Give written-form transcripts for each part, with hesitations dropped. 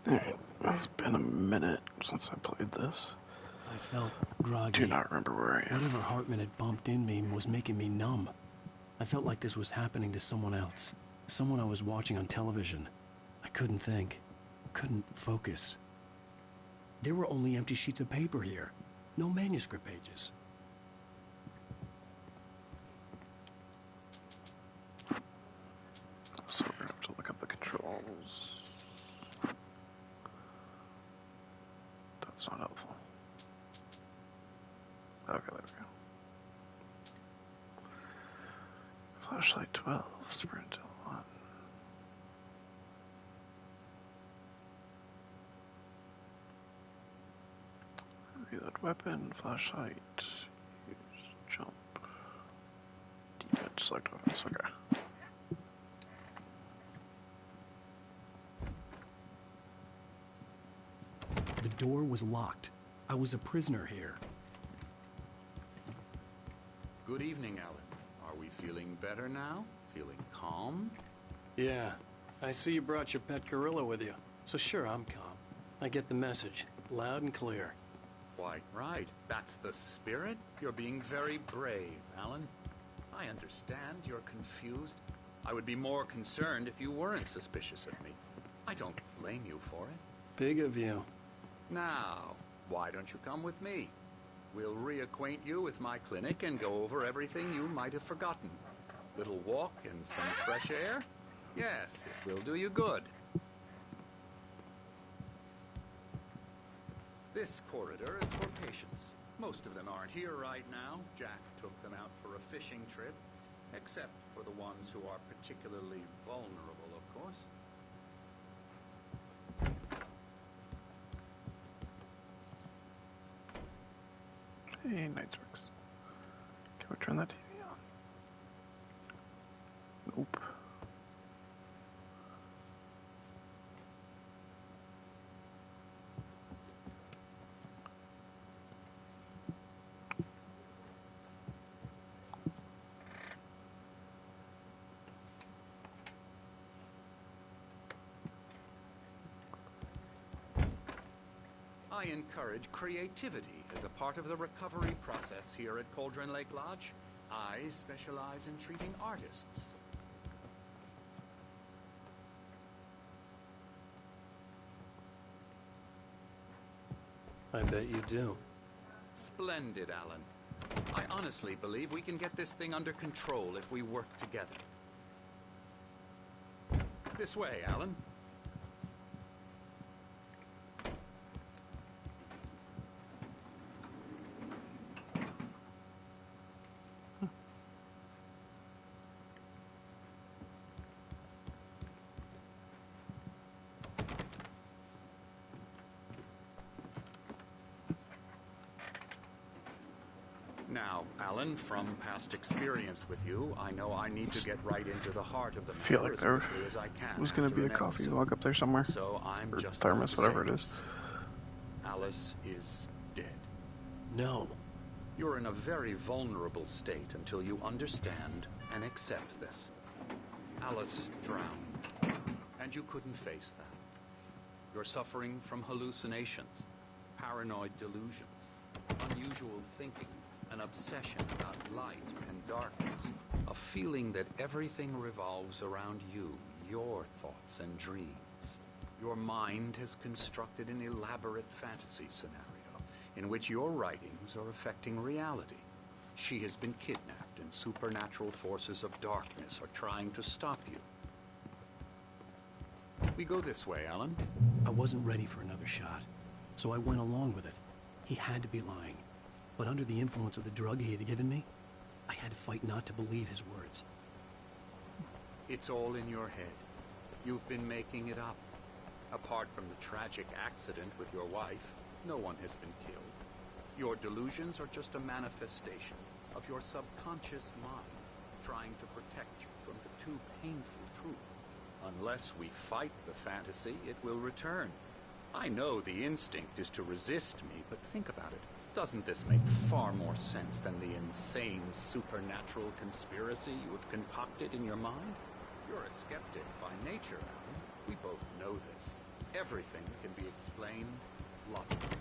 Alright, it's been a minute since I played this. I felt Do groggy. not remember where I am. Whatever Hartman had bumped in me was making me numb. I felt like this was happening to someone else. Someone I was watching on television. I couldn't think. Couldn't focus. There were only empty sheets of paper here. No manuscript pages. So we're gonna have to look up the controls. That's not helpful. Okay, there we go. Flashlight 12, sprint 1. Reload weapon, flashlight, use jump. Defense, select offense, okay. The door was locked. I was a prisoner here. Good evening, Alan. Are we feeling better now? Feeling calm? Yeah. I see you brought your pet gorilla with you. So sure, I'm calm. I get the message. Loud and clear. Quite right. That's the spirit. You're being very brave, Alan. I understand you're confused. I would be more concerned if you weren't suspicious of me. I don't blame you for it. Big of you. Now, why don't you come with me? We'll reacquaint you with my clinic and go over everything you might have forgotten. Little walk and some fresh air? Yes, it will do you good. This corridor is for patients. Most of them aren't here right now. Jack took them out for a fishing trip. Except for the ones who are particularly vulnerable, of course. Hey, Nightsworks. Can we turn that TV on? Nope. I encourage creativity as a part of the recovery process here at Cauldron Lake Lodge. I specialize in treating artists. I bet you do. Splendid, Alan. I honestly believe we can get this thing under control if we work together. This way, Alan. Now, Alan, from past experience with you, I know I need to get right into the heart of the I feel matter like as there quickly as I can. was going to after be a an coffee episode. mug up there somewhere. So I'm Or just thermos, going to whatever say it is. this. Alice is dead. No. You're in a very vulnerable state until you understand and accept this. Alice drowned, and you couldn't face that. You're suffering from hallucinations, paranoid delusions, unusual thinking, an obsession about light and darkness, a feeling that everything revolves around you, your thoughts and dreams. Your mind has constructed an elaborate fantasy scenario in which your writings are affecting reality. She has been kidnapped and supernatural forces of darkness are trying to stop you. We go this way, Alan. I wasn't ready for another shot, so I went along with it. He had to be lying. But under the influence of the drug he had given me, I had to fight not to believe his words. It's all in your head. You've been making it up. Apart from the tragic accident with your wife, no one has been killed. Your delusions are just a manifestation of your subconscious mind trying to protect you from the too painful truth. Unless we fight the fantasy, it will return. I know the instinct is to resist me, but think about it. Doesn't this make far more sense than the insane supernatural conspiracy you have concocted in your mind? You're a skeptic by nature, Alan. We both know this. everything can be explained logically.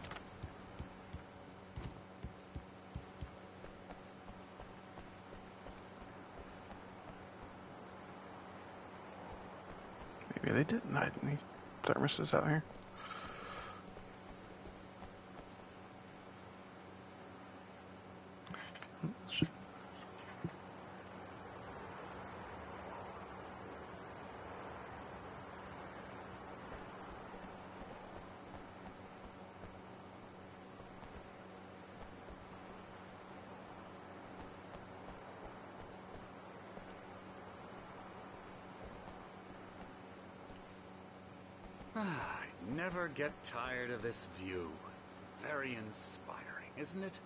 Maybe they didn't hide any thermoses out here. I never get tired of this view. Very inspiring, isn't it?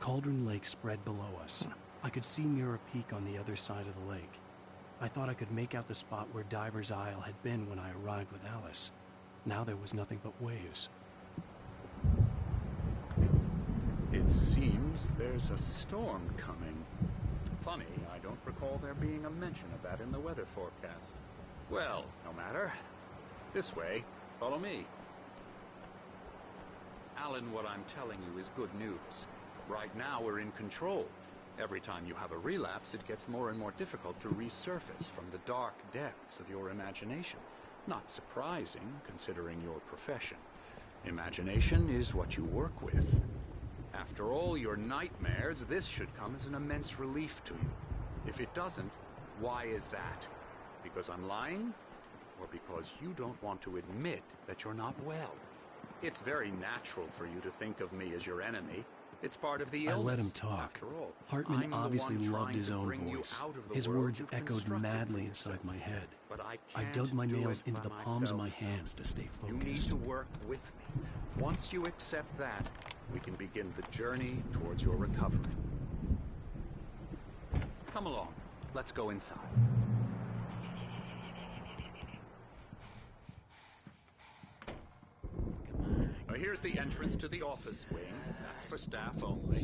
Cauldron Lake spread below us. I could see Mirror Peak on the other side of the lake. I thought I could make out the spot where Diver's Isle had been when I arrived with Alice. Now there was nothing but waves. It seems there's a storm coming. Funny, I don't recall there being a mention of that in the weather forecast. Well, no matter. This way. Follow me. Alan, what I'm telling you is good news. Right now we're in control. Every time you have a relapse, it gets more and more difficult to resurface from the dark depths of your imagination. Not surprising, considering your profession. Imagination is what you work with. After all your nightmares, this should come as an immense relief to you. If it doesn't, why is that? Because I'm lying? Or because you don't want to admit that you're not well? It's very natural for you to think of me as your enemy. It's part of the illness. I let him talk. After all, Hartman I'm the obviously one loved trying his to own bring you voice. out of the His world words you've echoed constructed madly for inside yourself. my head. But I I dug can't my do nails it into by the palms of my myself. hands to stay You need focused. to work with me. Once you accept that, we can begin the journey towards your recovery. Come along. Let's go inside. Here's the entrance to the office wing. That's for staff only.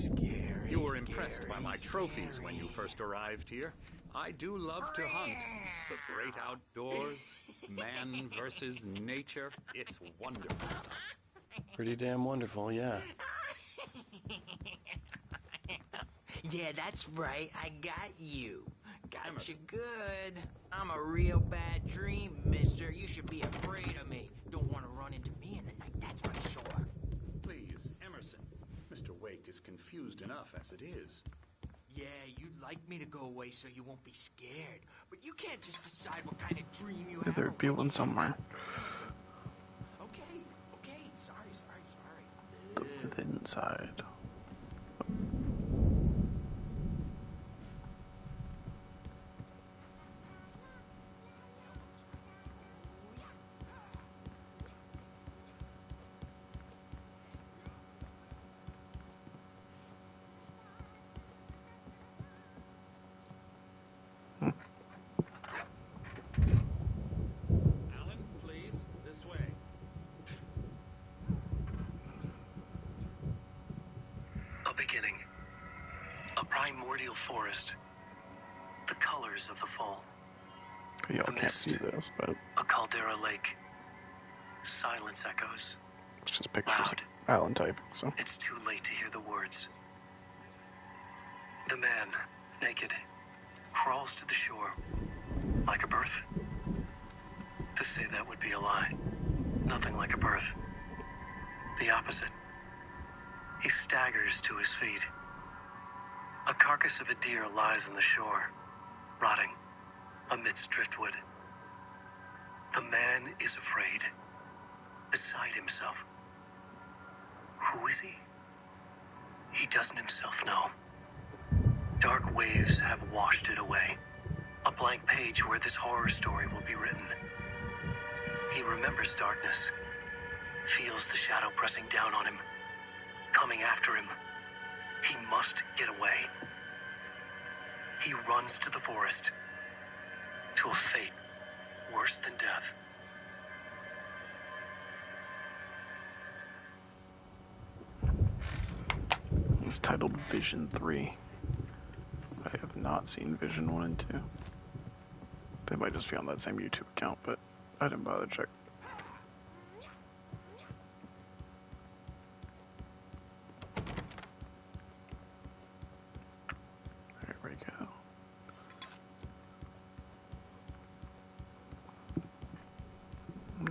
You were impressed by my trophies when you first arrived here. I do love to hunt. The great outdoors, man versus nature. It's wonderful stuff. Pretty damn wonderful, yeah. Yeah, that's right. I got you. Got you good. I'm a real bad dream, mister. You should be afraid of me. Don't want to run into me in the night, that's for sure. Please, Emerson. Mr. Wake is confused enough as it is. Yeah, you'd like me to go away so you won't be scared. But you can't just decide what kind of dream you have. There'd be one somewhere. Okay. Sorry. The inside. Alan, please, this way. A beginning. A primordial forest. The colors of the fall. Y'all The can't mist. see this, but A caldera lake. Silence echoes. it's just pictures Loud. of Alan typing, so. It's too late to hear the words. The man, naked, crawls to the shore. Like a birth? To say that would be a lie. Nothing like a birth. The opposite. He staggers to his feet. A carcass of a deer lies on the shore, rotting amidst driftwood. The man is afraid, beside himself. Who is he? He doesn't himself know. Dark waves have washed it away. A blank page where this horror story will be written. He remembers darkness, feels the shadow pressing down on him, coming after him. He must get away. He runs to the forest, to a fate worse than death. It's titled Vision 3. I have not seen Vision 1 and 2. They might just be on that same YouTube account, but I didn't bother to check.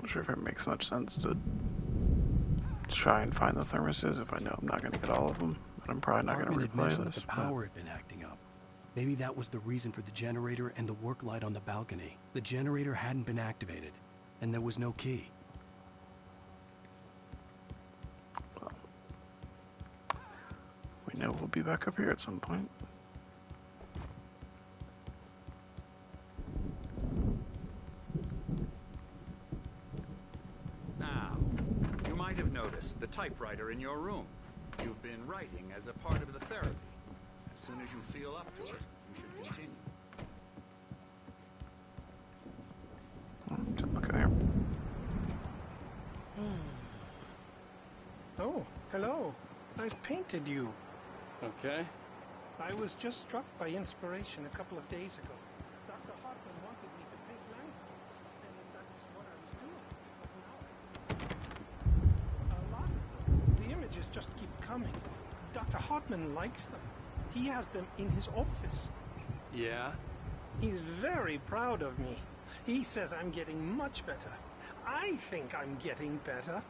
not sure if it makes much sense to try and find the thermoses if I know I'm not going to get all of them. But I'm probably not going Hartman to had replay mentioned that this. the power had been acting up. Maybe that was the reason for the generator and the work light on the balcony. The generator hadn't been activated, and there was no key. Well, we know we'll be back up here at some point. Now, you might have noticed the typewriter in your room. You've been writing as a part of the therapy. As soon as you feel up to it, you should continue. Just look at here. Oh, hello. I've painted you. Okay. I was just struck by inspiration a couple of days ago. Dr. Hartman wanted me to paint landscapes, and that's what I was doing. But now a lot of them. The images just keep coming. Dr. Hartman likes them. He has them in his office. Yeah? He's very proud of me. He says I'm getting much better. I think I'm getting better.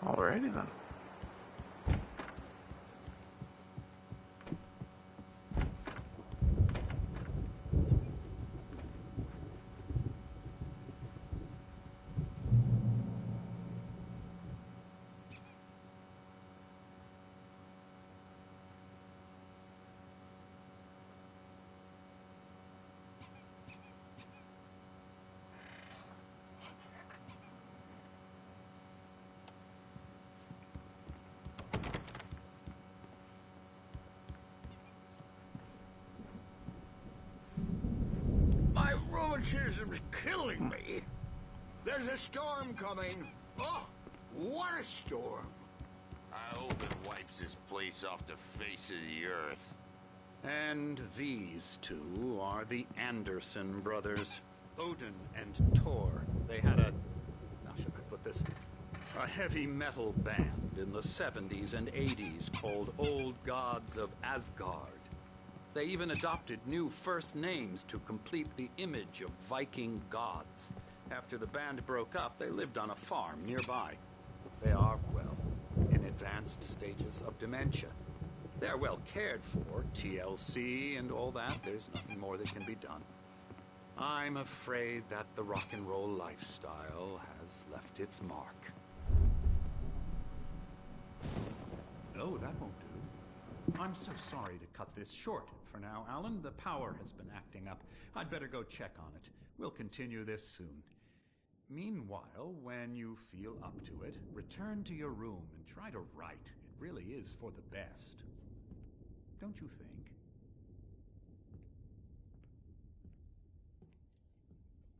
Alrighty then. My rheumatism's killing me. There's a storm coming. Oh, what a storm. I hope it wipes this place off the face of the earth. And these two are the Anderson brothers. Odin and Thor. They had a... how should I put this? A heavy metal band in the 70s and 80s called Old Gods of Asgard. They even adopted new first names to complete the image of Viking gods. After the band broke up, they lived on a farm nearby. They are, well, in advanced stages of dementia. They're well cared for, TLC and all that. There's nothing more that can be done. I'm afraid that the rock and roll lifestyle has left its mark. Oh, that won't do. I'm so sorry to cut this short for now, Alan. The power has been acting up. I'd better go check on it. We'll continue this soon. Meanwhile, when you feel up to it, return to your room and try to write. It really is for the best. Don't you think?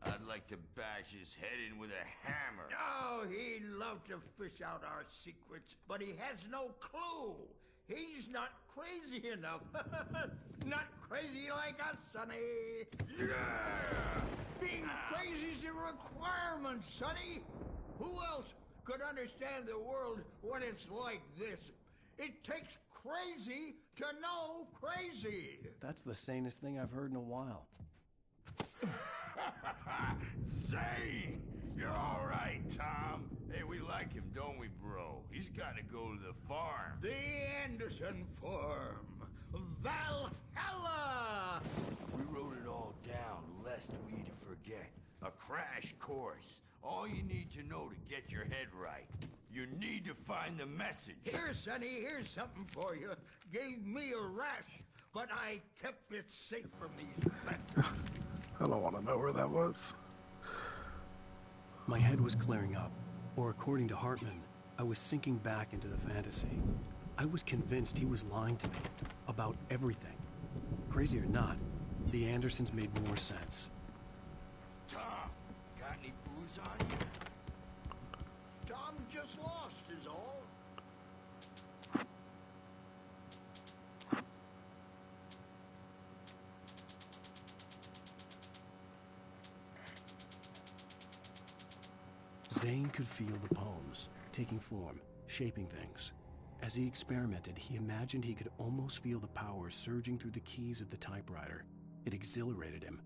I'd like to bash his head in with a hammer. Oh, he'd love to fish out our secrets, but he has no clue. He's not crazy enough. Not crazy like us, Sonny. Yeah! Being crazy's a requirement, Sonny. Who else could understand the world when it's like this? It takes crazy to know crazy. That's the sanest thing I've heard in a while. Zane! You're all right, Tom. Hey, we like him, don't we, bro? He's got to go to the farm. The Anderson Farm. Valhalla! We wrote it all down, lest we forget. A crash course. All you need to know to get your head right. You need to find the message. Here, Sonny, here's something for you. Gave me a rash, but I kept it safe from these bastards. I don't want to know where that was. My head was clearing up, or according to Hartman, I was sinking back into the fantasy. I was convinced he was lying to me about everything. Crazy or not, the Andersons made more sense. Tom, got any booze on you? Tom just lost is all. Zane could feel the poems, taking form, shaping things. As he experimented, he imagined he could almost feel the power surging through the keys of the typewriter. It exhilarated him.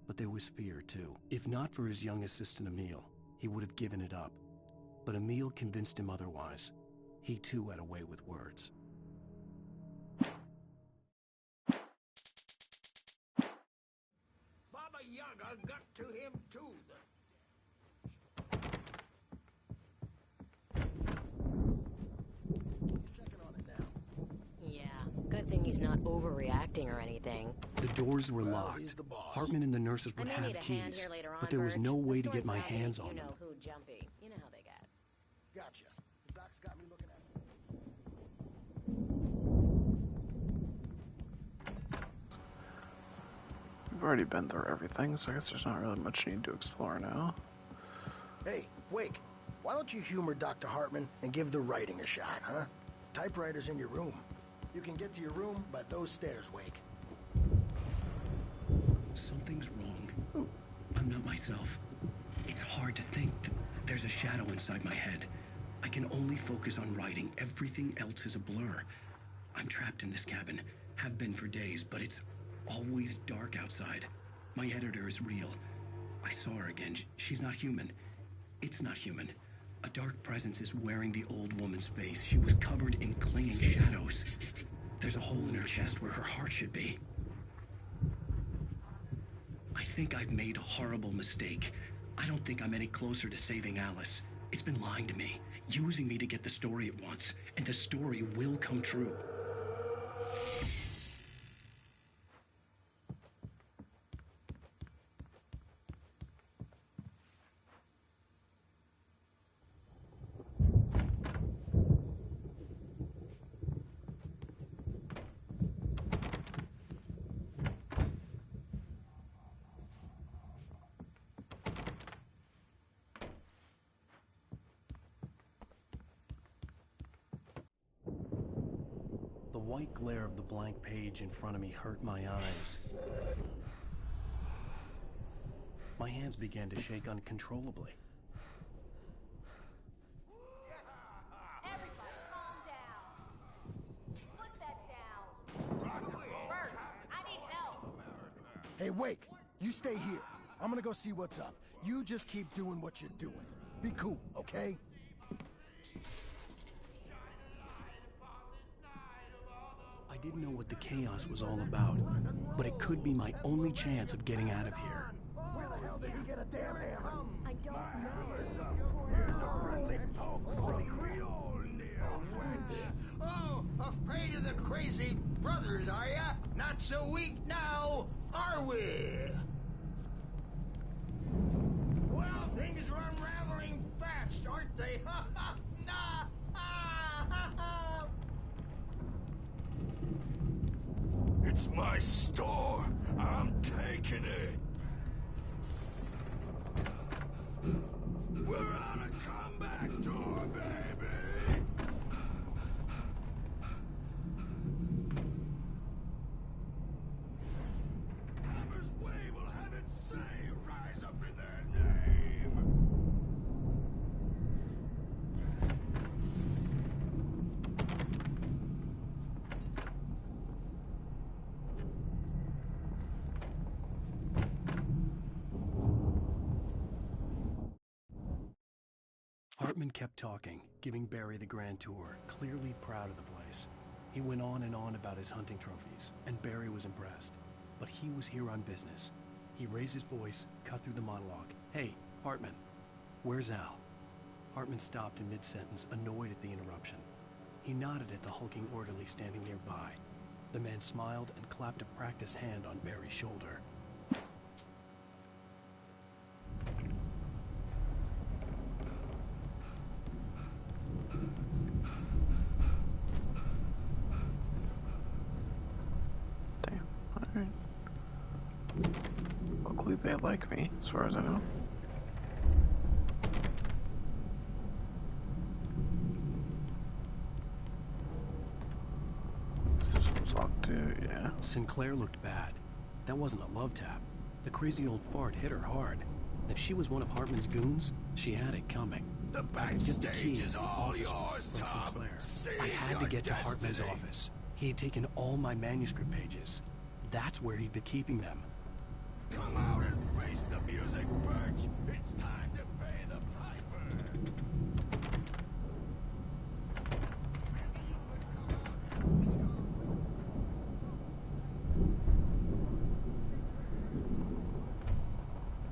But But there was fear, too. If not for his young assistant Emil, he would have given it up. But Emil convinced him otherwise. He too had a way with words. Baba Yaga got to him too. He's checking on it now. Yeah, good thing he's not overreacting or anything. The doors were Well, locked. he's the boss. Hartman and the nurses I would may have need a hand keys, here later on, but there was Birch. no The way to story's get my about me, hands on you them. know who jumpy. You know how they get. Gotcha. The doc's got me looking at it. We've already been through everything, so I guess there's not really much need to explore now. Hey, Wake, why don't you humor Dr. Hartman and give the writing a shot, huh? Typewriter's in your room. You can get to your room by those stairs, Wake. Something's wrong. I'm not myself. It's hard to think. There's a shadow inside my head. I can only focus on writing. Everything else is a blur. I'm trapped in this cabin. Have been for days, but it's always dark outside. My editor is real. I saw her again. She's not human. It's not human. A dark presence is wearing the old woman's face. She was covered in clinging shadows. There's a hole in her chest where her heart should be. I think I've made a horrible mistake. I don't think I'm any closer to saving Alice. It's been lying to me, using me to get the story it wants, and the story will come true. The white glare of the blank page in front of me hurt my eyes. My hands began to shake uncontrollably. Everybody, calm down. Put that down. Bert, I need help. Hey, Wake, you stay here. I'm gonna go see what's up. You just keep doing what you're doing. Be cool, okay? I didn't know what the chaos was all about, but it could be my only chance of getting out of here. Where the hell did he get a damn hammer? I don't know. Oh, afraid of the crazy brothers, are ya? Not so weak now, are we? Well, things are unraveling fast, aren't they? Ha ha! Nah! Ah, ha, ha. It's my store. I'm taking it. We're on a comeback tour, baby. Hammer's Way will have its say. Rise up in their name. Hartman kept talking, giving Barry the grand tour, clearly proud of the place. He went on and on about his hunting trophies, and Barry was impressed. But he was here on business. He raised his voice, cut through the monologue. Hey, Hartman, where's Al? Hartman stopped in mid-sentence, annoyed at the interruption. He nodded at the hulking orderly standing nearby. The man smiled and clapped a practiced hand on Barry's shoulder. Damn, alright. Luckily they like me, as far as I know. This one's locked too, yeah. Sinclair looked bad. That wasn't a love tap. The crazy old fart hit her hard. If she was one of Hartman's goons, she had it coming. The I could get the key backstage to is the all office yours, from Tom. Sinclair. Seize I had to your get to Hartman's destiny. office. He had taken all my manuscript pages. That's where he'd been keeping them. Come out and much. It's time to pay the piper.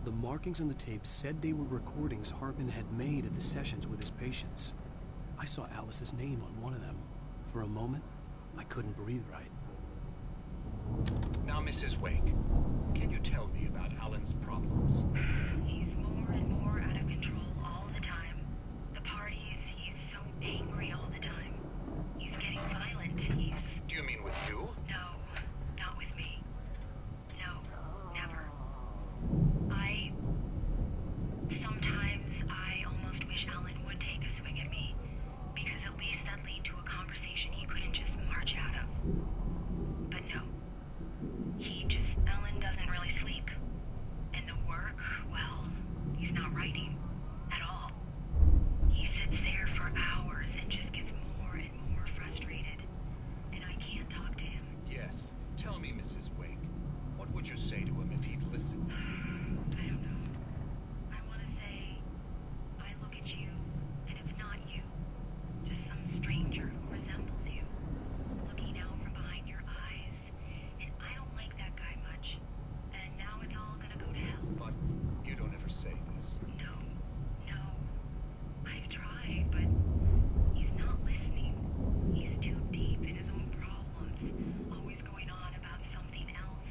The markings on the tape said they were recordings Hartman had made at the sessions with his patients. I saw Alice's name on one of them. For a moment, I couldn't breathe right. Now, Mrs. Wake, can you tell me about Alan's problems? He's more and more out of control all the time. The parties, he's so angry all the time. He's getting violent. Do you mean with you? No, not with me. No, never. Sometimes I almost wish Alan would take a swing at me, because at least that'd lead to a conversation he couldn't just march out of. But no. Alan doesn't really sleep. And the work, well, he's not writing at all. He sits there for hours and just gets more and more frustrated. And I can't talk to him. Yes. Tell me, Mrs. Wake, what would you say to him if he'd listen? I don't know. I want to say, I look at you, and it's not you. Just some stranger who resembles you. Looking out from behind your eyes. And I don't like that guy much. And now it's all gonna go to hell. But you don't ever say this. No. I've tried, but he's not listening. He's too deep in his own problems. Always going on about something else.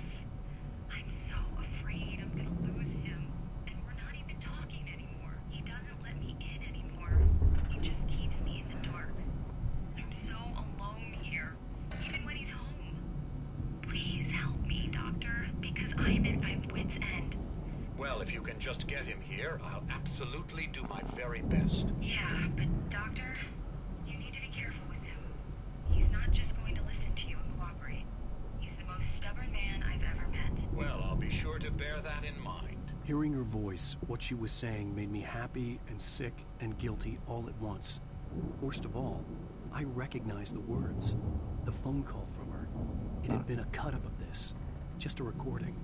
I'm so afraid I'm gonna lose him. And we're not even talking anymore. He doesn't let me in anymore. He just keeps me in the dark. I'm so alone here, even when he's home. Please help me, Doctor, because I'm at my wit's end. Well, if you can just get him here, I'll absolutely do my very best. Yeah, but Doctor, you need to be careful with him. He's not just going to listen to you and cooperate. He's the most stubborn man I've ever met. Well, I'll be sure to bear that in mind. Hearing her voice, what she was saying made me happy and sick and guilty all at once. Worst of all, I recognized the words. The phone call from her. It had been a cut-up of this. Just a recording.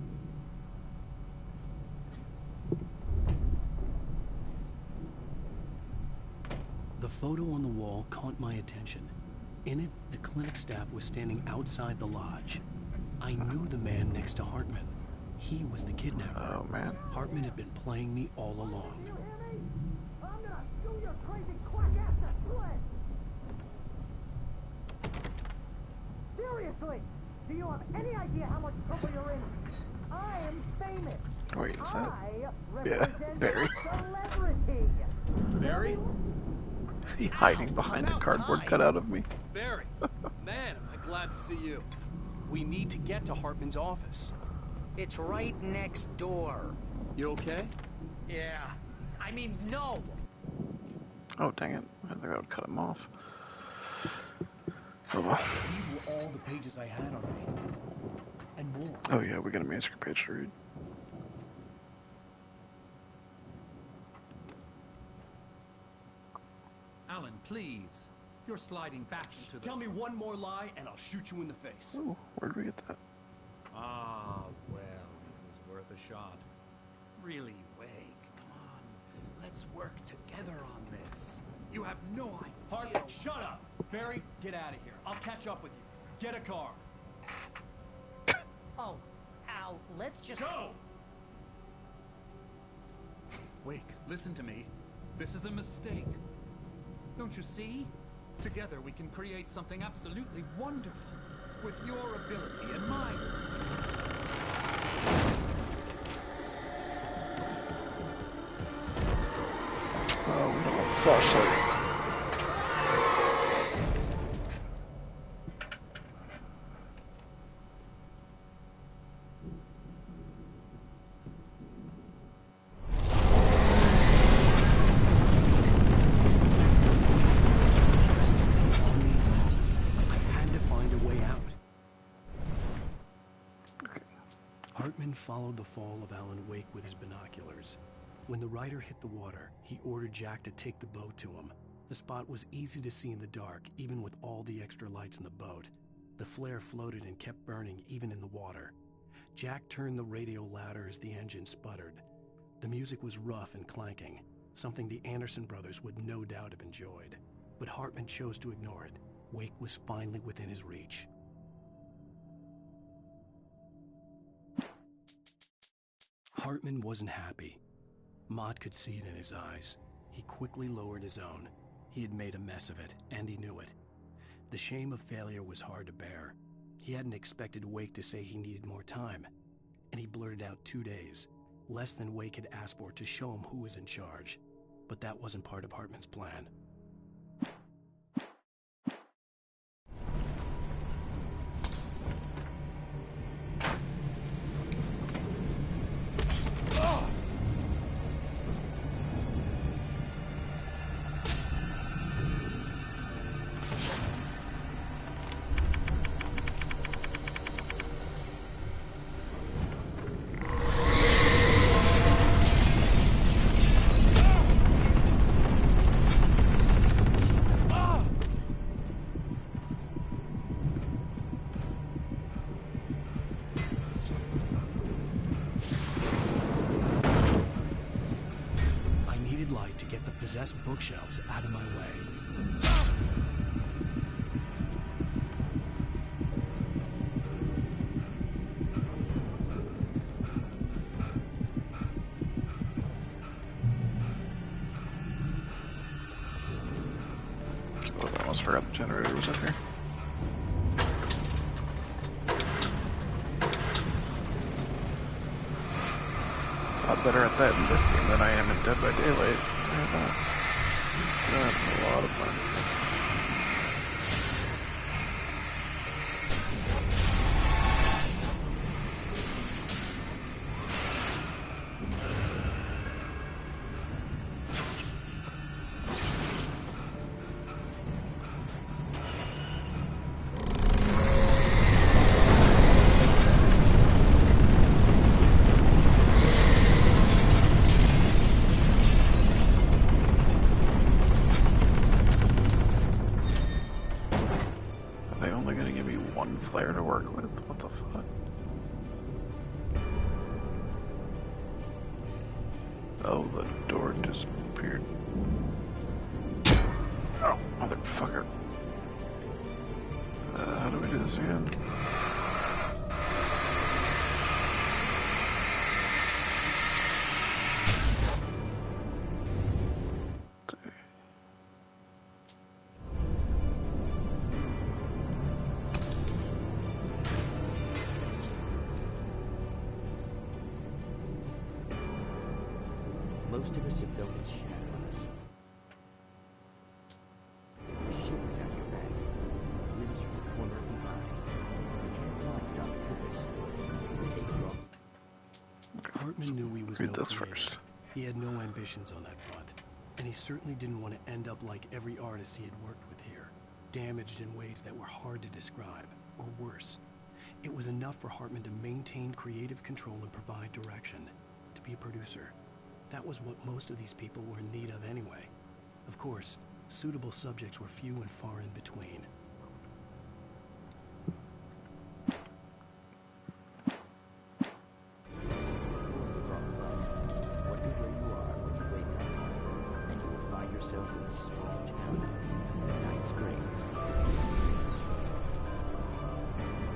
The photo on the wall caught my attention. In it, the clinic staff was standing outside the lodge. I knew the man next to Hartman. He was the kidnapper. Oh, man. Hartman had been playing me all along. You hear me? I'm gonna chew your crazy quack ass to slit! Seriously! Do you have any idea how much trouble you're in? I am famous! Wait, is that? I Yeah, represent Barry. celebrity! Barry? Is he hiding behind a cardboard cutout of me? Barry, man, am I glad to see you. We need to get to Hartman's office. It's right next door. You okay? Yeah. I mean, no! Oh, dang it. I think I would cut him off. Oh, well. These were all the pages I had on me. And more. Oh, yeah, we got a manuscript page to read. Alan, please. You're sliding back into the... Tell me one more lie and I'll shoot you in the face. Ooh, where'd we get that? Ah, well, it was worth a shot. Really, Wake, come on. Let's work together on this. You have no idea... Hartman, shut up! Barry, get out of here. I'll catch up with you. Get a car. Oh, Al, let's just... Go! Wake, listen to me. This is a mistake. Don't you see? Together we can create something absolutely wonderful. With your ability and mine. Oh, we don't have a flashlight. Hartman followed the fall of Alan Wake with his binoculars. When the rider hit the water, he ordered Jack to take the boat to him. The spot was easy to see in the dark, even with all the extra lights in the boat. The flare floated and kept burning even in the water. Jack turned the radio louder as the engine sputtered. The music was rough and clanking, something the Anderson brothers would no doubt have enjoyed. But Hartman chose to ignore it. Wake was finally within his reach. Hartman wasn't happy. Mott could see it in his eyes. He quickly lowered his own. He had made a mess of it, and he knew it. The shame of failure was hard to bear. He hadn't expected Wake to say he needed more time, and he blurted out 2 days, less than Wake had asked for, to show him who was in charge. But that wasn't part of Hartman's plan. Possessed bookshelves out of my way. Oh, I almost forgot the generator was up here. A lot better at that in this game than I am in Dead by Daylight. That's a lot of fun. Flare to work with. What the fuck? Oh, the door disappeared. Oh, motherfucker. How do we do this again? Most of us have felt its shadow on us. A shiver down your back, a glimpse from the corner of the eye. We can't find it on purpose. We take it wrong. Hartman knew he was Read no this creator. first. He had no ambitions on that front, and he certainly didn't want to end up like every artist he had worked with here, damaged in ways that were hard to describe, or worse. It was enough for Hartman to maintain creative control and provide direction, to be a producer. That was what most of these people were in need of anyway. Of course, suitable subjects were few and far in between. Wonder where you are when you wake up, and you will find yourself in the small town of Night Springs.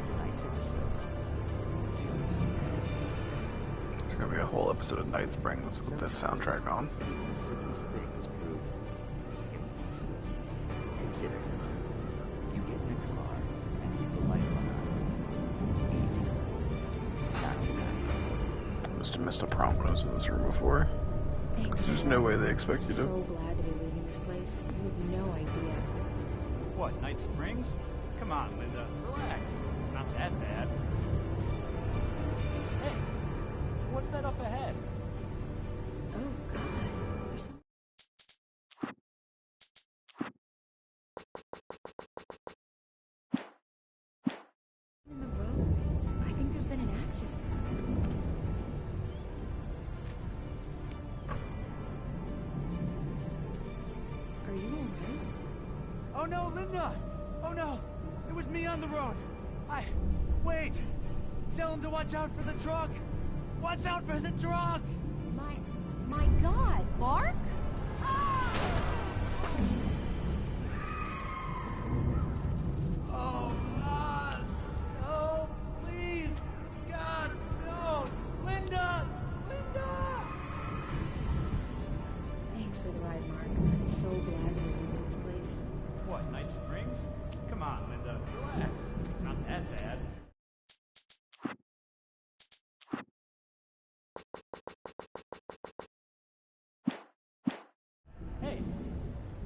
Tonight's episode. There's gonna be a whole episode of Night Springs with this soundtrack on. Even the simplest things prove impossible. Consider, you get in a car and leave the light behind. Easy. Not tonight. Must have missed a prompt when I was in this room before. Thanks. There's no way they expect you I'm to. so glad to be leaving this place. You have no idea. What, Night Springs? Come on, Linda. Relax. It's not that bad. Hey, what's that up ahead? Oh, God. There's some... in the road. I think there's been an accident. Are you alright? Oh no, Linda! Oh no! It was me on the road! Wait! Tell him to watch out for the truck! Watch out for the truck! My My God, Mark? Oh, God! No, please! God, no! Linda! Linda! Thanks for the ride, Mark. I'm so glad we're leaving this place. What, Night Springs? Come on, Linda, relax. It's not that bad. Hey,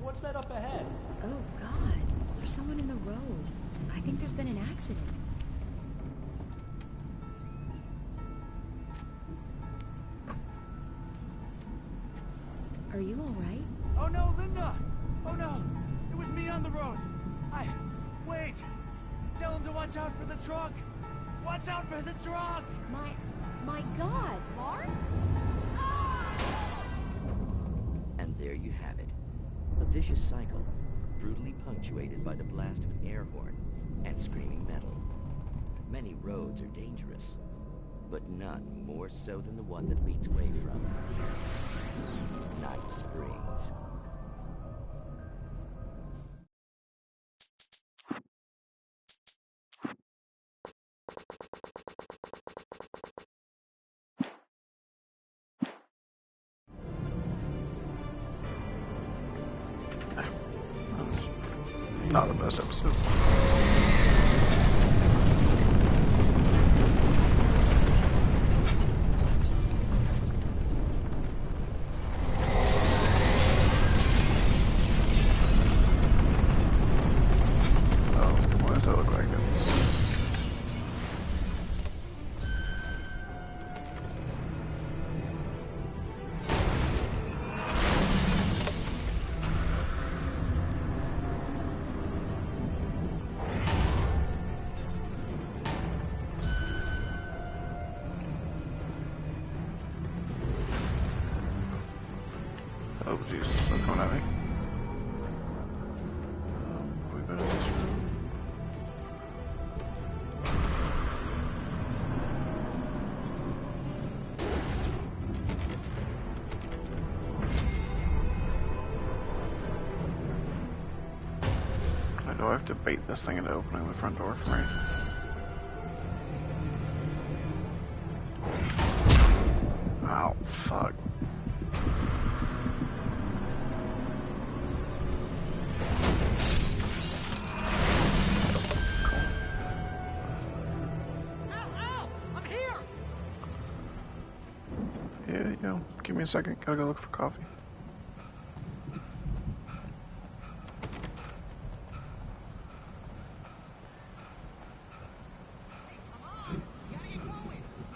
what's that up ahead? Oh, God. There's someone in the road. I think there's been an accident. Are you all right? Oh no, Linda! Oh no! It was me on the road! Wait! Tell him to watch out for the truck! Watch out for the truck! My God, Mark? And there you have it. A vicious cycle, brutally punctuated by the blast of an air horn and screaming metal. Many roads are dangerous, but none more so than the one that leads away from Night Springs. That's not the best episode. Oh, Jesus, they're coming at me. We better in this room. Do I have to bait this thing into opening the front door for me? Ow, fuck. Yeah, give me a second. Gotta go look for coffee.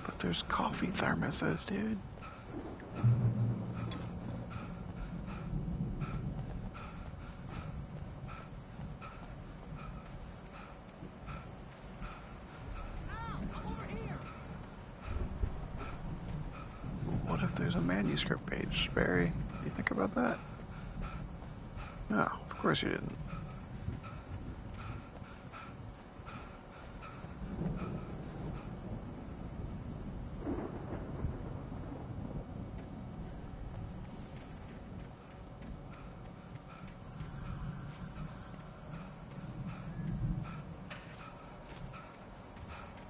But there's coffee thermoses, dude. What if there's a manuscript page, Barry? Did you think about that? No, of course you didn't.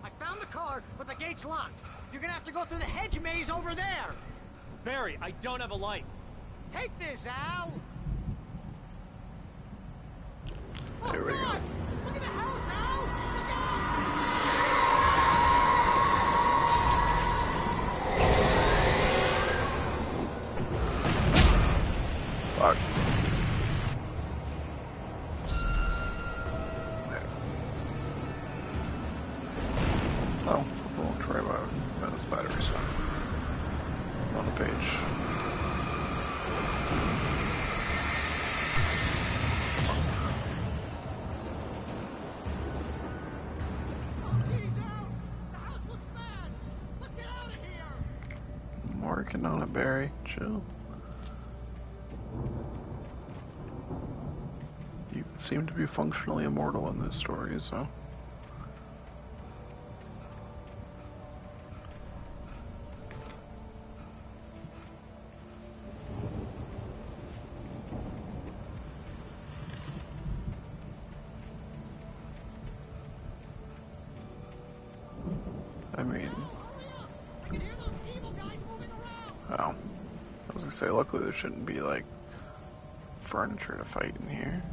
I found the car, but the gate's locked. You're gonna have to go through the hedge maze over there. Barry, I don't have a light. Take this, Al. There we go. Look at the house, Al. Fuck. Oh, I won't worry about the batteries on the page. I'm working on it, Barry. Chill. You seem to be functionally immortal in this story, so... I was gonna say, luckily there shouldn't be, like, furniture to fight in here.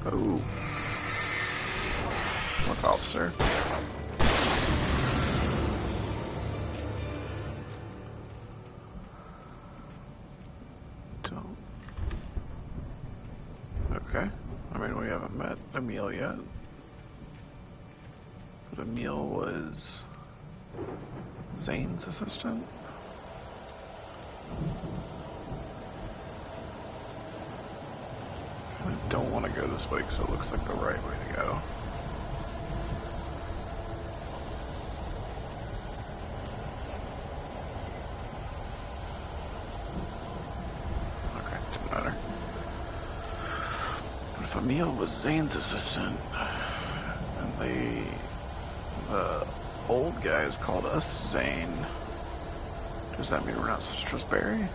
Oh. Look, officer. Don't. Okay. I mean, we haven't met Emil yet. But Emil was Zane's assistant. I don't want to go this way because it looks like the right way to go. Okay, doesn't matter. But if Emil was Zane's assistant, and the old guys called us Zane, does that mean we're not supposed to trust Barry?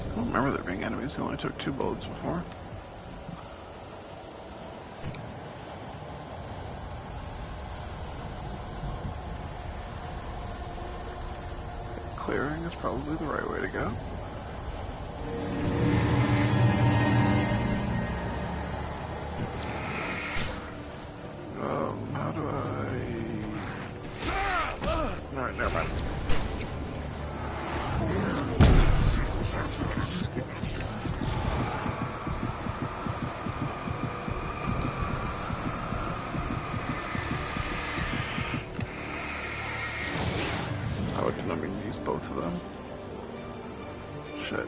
I don't remember there being enemies who only took 2 bullets before. Clearing is probably the right way to go. How do I... Alright, never mind. Oh, didn't I mean to use both of them? Shit.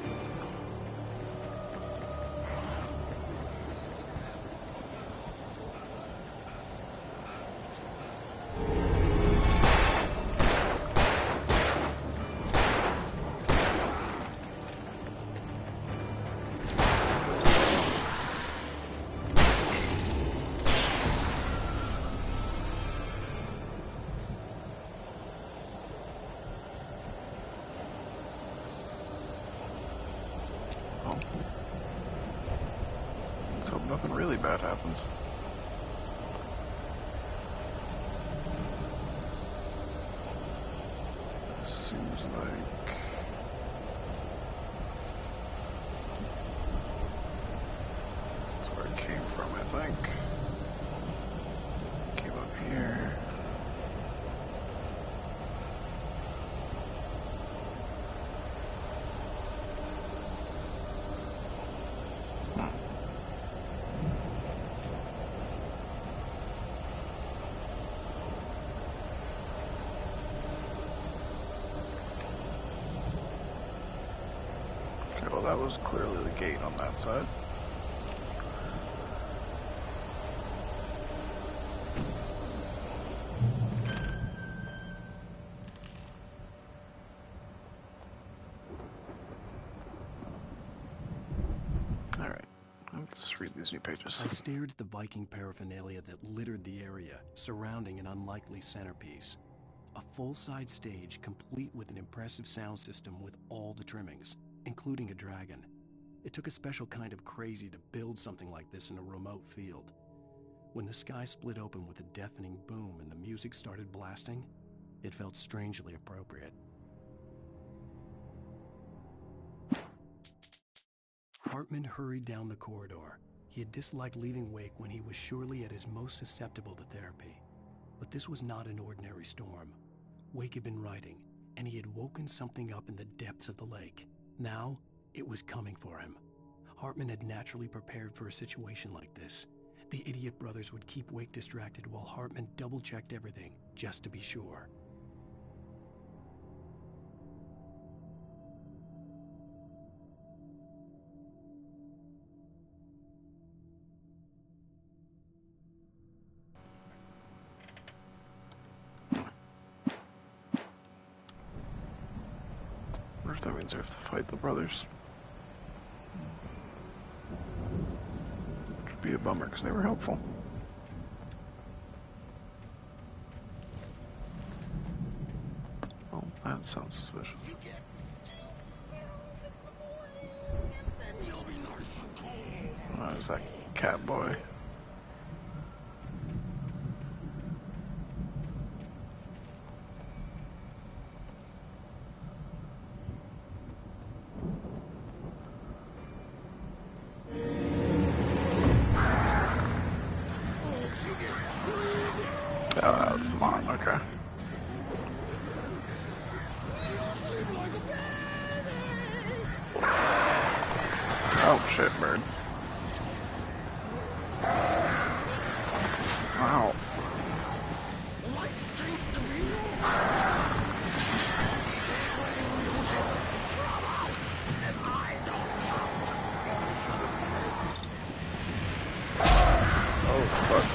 Let's hope nothing really bad happens. Seems like... that's where it came from, I think. Came up here. Well, that was clearly the gate on that side. Alright, let's read these new pages. I stared at the Viking paraphernalia that littered the area, surrounding an unlikely centerpiece. A full-size stage complete with an impressive sound system with all the trimmings, including a dragon. It took a special kind of crazy to build something like this in a remote field. When the sky split open with a deafening boom and the music started blasting, it felt strangely appropriate. Hartman hurried down the corridor. He had disliked leaving Wake when he was surely at his most susceptible to therapy. But this was not an ordinary storm. Wake had been writing, and he had woken something up in the depths of the lake. Now, it was coming for him. Hartman had naturally prepared for a situation like this. The idiot brothers would keep Wake distracted while Hartman double-checked everything, just to be sure. that means we have to fight the brothers. Which would be a bummer because they were helpful. Oh, that sounds suspicious. You get 2 barrels in the morning, and then you'll be nice and cold. Oh, is that cat boy? Oh, that's Mott, okay. Oh shit, birds. Wow. Oh, fuck.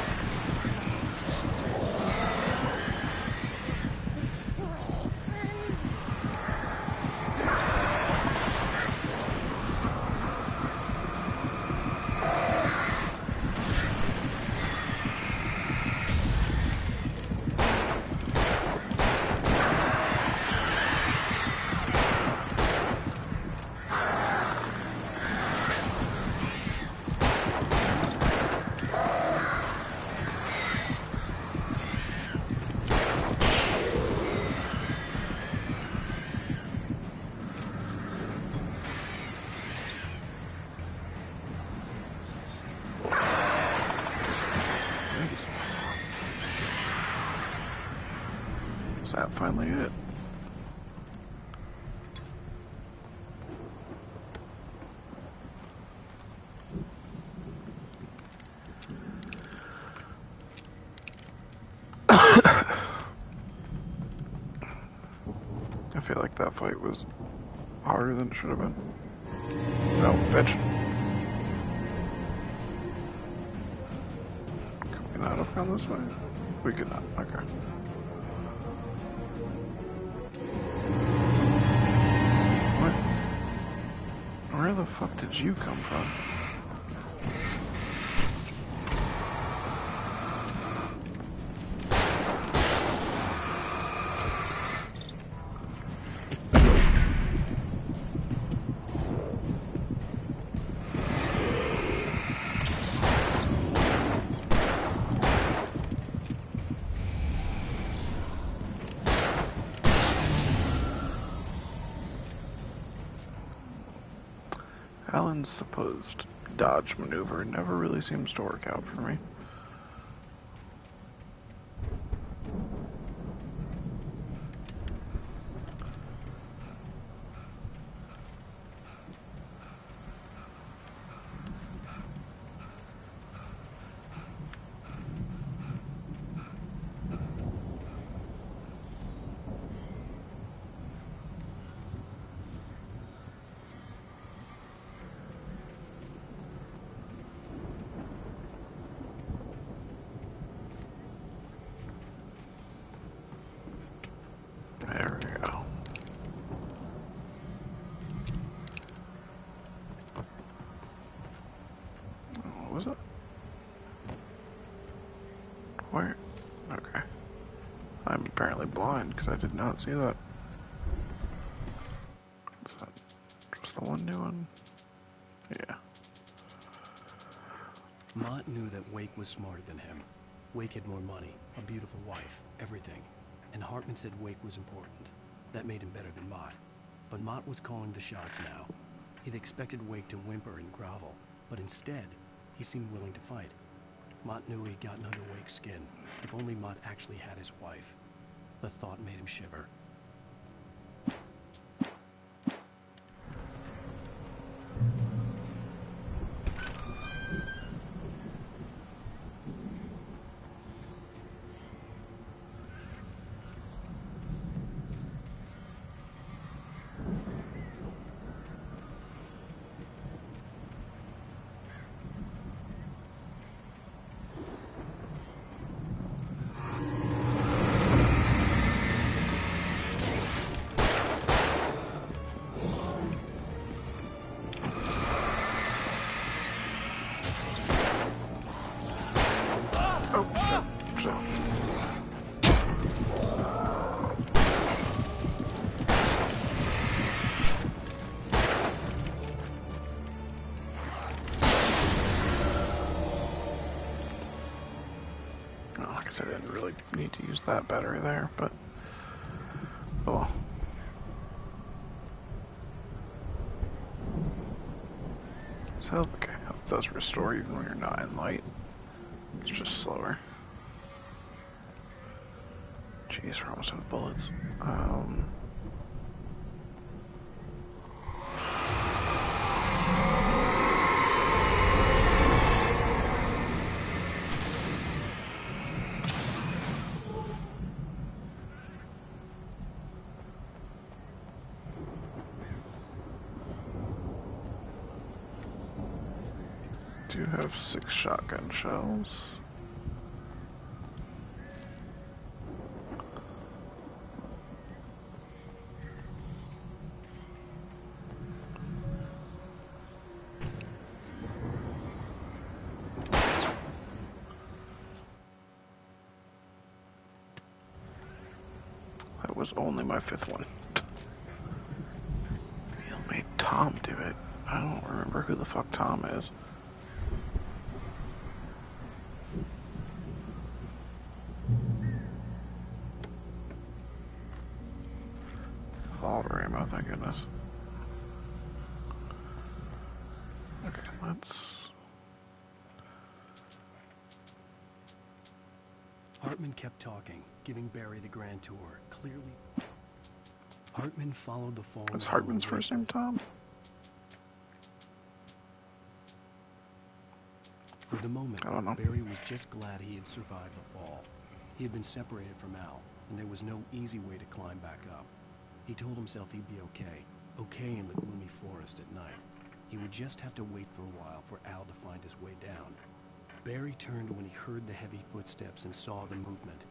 Is that finally it? I feel like that fight was harder than it should have been. No, bitch. Can we not have gone this way? We could not, okay. What? Where the fuck did you come from? Alan's supposed dodge maneuver never really seems to work out for me. There we go. What was it? Where? Okay. I'm apparently blind because I did not see that. Is that just the one new one? Yeah. Mott knew that Wake was smarter than him. Wake had more money, a beautiful wife, everything. And Hartman said Wake was important. That made him better than Mott. But Mott was calling the shots now. He'd expected Wake to whimper and grovel, but instead, he seemed willing to fight. Mott knew he'd gotten under Wake's skin. If only Mott actually had his wife. The thought made him shiver. Oh, shit. Well, like I said, I didn't really need to use that battery there, but oh well. So, okay, health does restore even when you're not in light. It's just slower. Jeez, we're almost out of bullets. Do have 6 shotgun shells. That was only my 5th one. Neil made Tom do it. I don't remember who the fuck Tom is. Revolver ammo, thank goodness. Okay, let's... Hartman kept talking, giving Barry the grand tour. Clearly, Hartman followed the fall. Is Hartman's first name Tom? For the moment, I don't know. Barry was just glad he had survived the fall. He had been separated from Al, and there was no easy way to climb back up. He told himself he'd be okay. Okay in the gloomy forest at night. He would just have to wait for a while for Al to find his way down. Barry turned when he heard the heavy footsteps and saw the movement.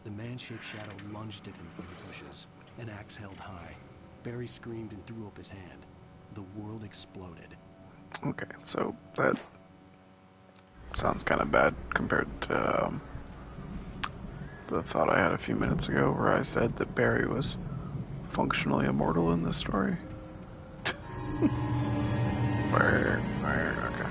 The man-shaped shadow lunged at him from the bushes, an axe held high. Barry screamed and threw up his hand. The world exploded. Okay, so that sounds kind of bad compared to the thought I had a few minutes ago where I said that Barry was functionally immortal in this story. Where, okay.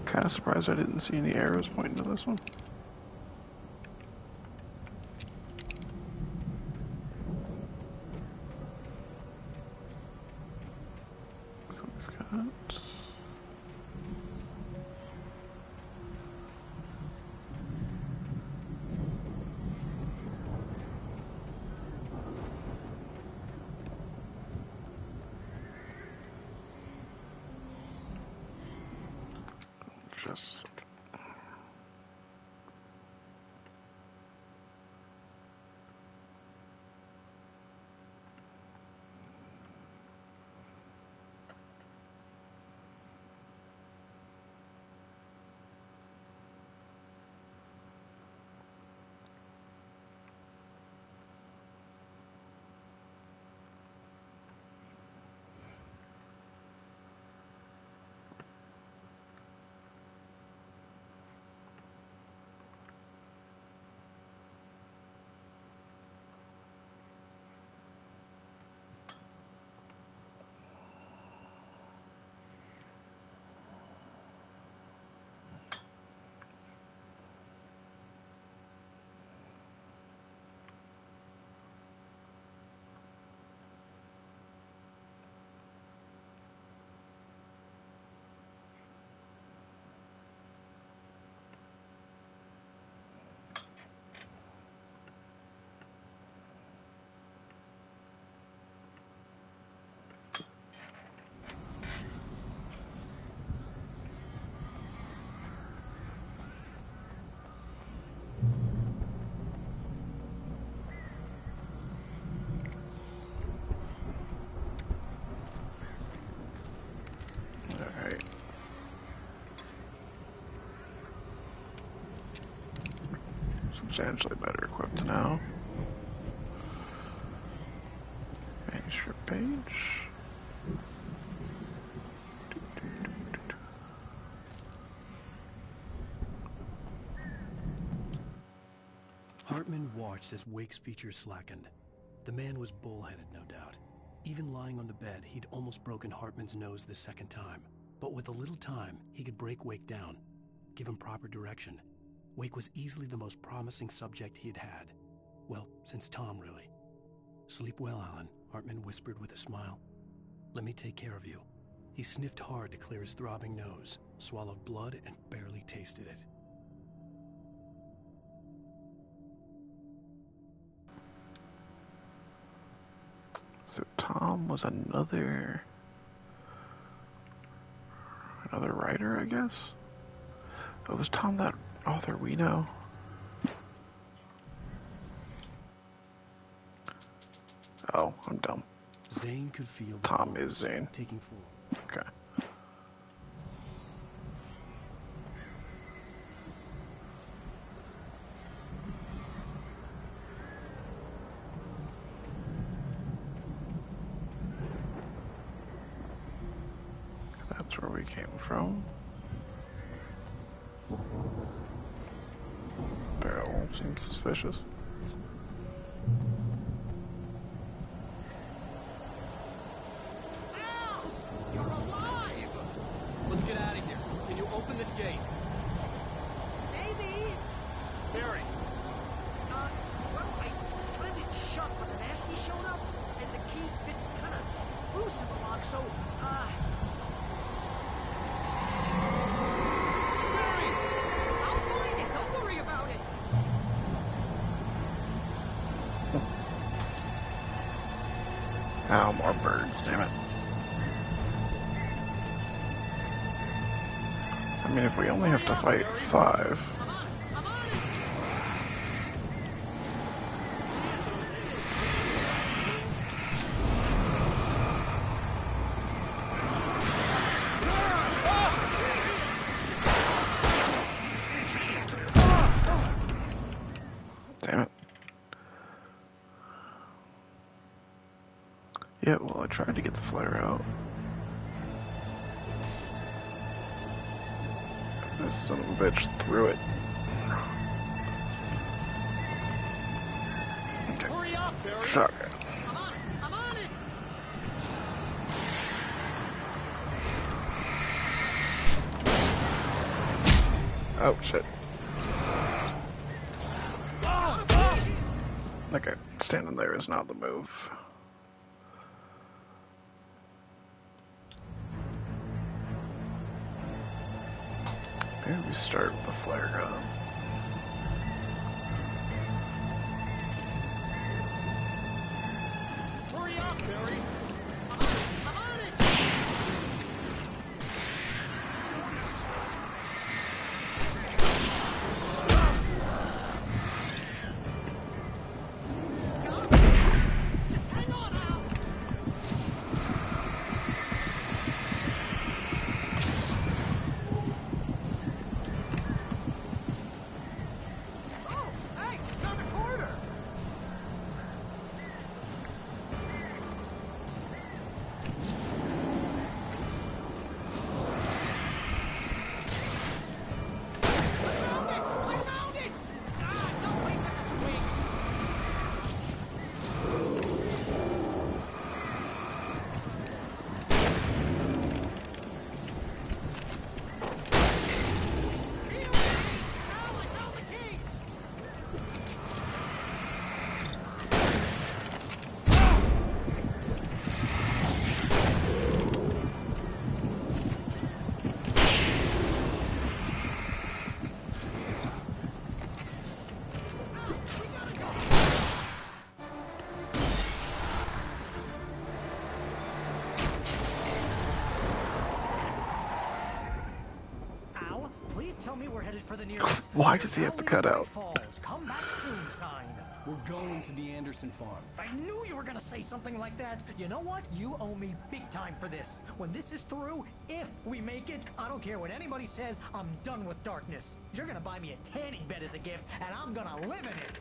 Kind of surprised I didn't see any arrows pointing to this one. So we've got... Just a second. Alright. Substantially better equipped now. Manuscript page. Hartman watched as Wake's features slackened. The man was bullheaded, no doubt. Even lying on the bed, he'd almost broken Hartman's nose the second time. But with a little time, he could break Wake down, give him proper direction. Wake was easily the most promising subject he had had. Well, since Tom, really. Sleep well, Alan, Hartman whispered with a smile. Let me take care of you. He sniffed hard to clear his throbbing nose, swallowed blood, and barely tasted it. So Tom was another writer, I guess? Oh, was Tom that author we know? Oh, I'm dumb. Zane could feel Tom is Zane. Taking form. Okay. That's where we came from. Barrel seems suspicious. You're alive! Let's get out of here. Can you open this gate? Maybe. Barry! Well, I slammed it shut when the Nasty showed up, and the key fits kind of loose in the lock, so, Barry! I'll find it, don't worry about it! Ow, more birds, damn it. I mean, if we only have to fight 5... Damn it. Yeah, well, I tried to get the flare out. This son of a bitch threw it. Okay. Hurry up, Barry! Shotgun. I'm on it! Oh, shit. Okay, standing there is not the move. Maybe we start with the flare gun. Hurry up, Barry! I'm on it! Just hang on, Al! Oh, hey, found a corner! I found it! Ah, no, wait, that's a twig! Al, I found the key! Al, please tell me we're headed for the nearest Why does he have the cutout? Falls. Come back soon sign. We're going to the Anderson farm. I knew you were gonna say something like that. You know what? You owe me big time for this. When this is through, if we make it, I don't care what anybody says, I'm done with darkness. You're gonna buy me a tanning bed as a gift, and I'm gonna live in it.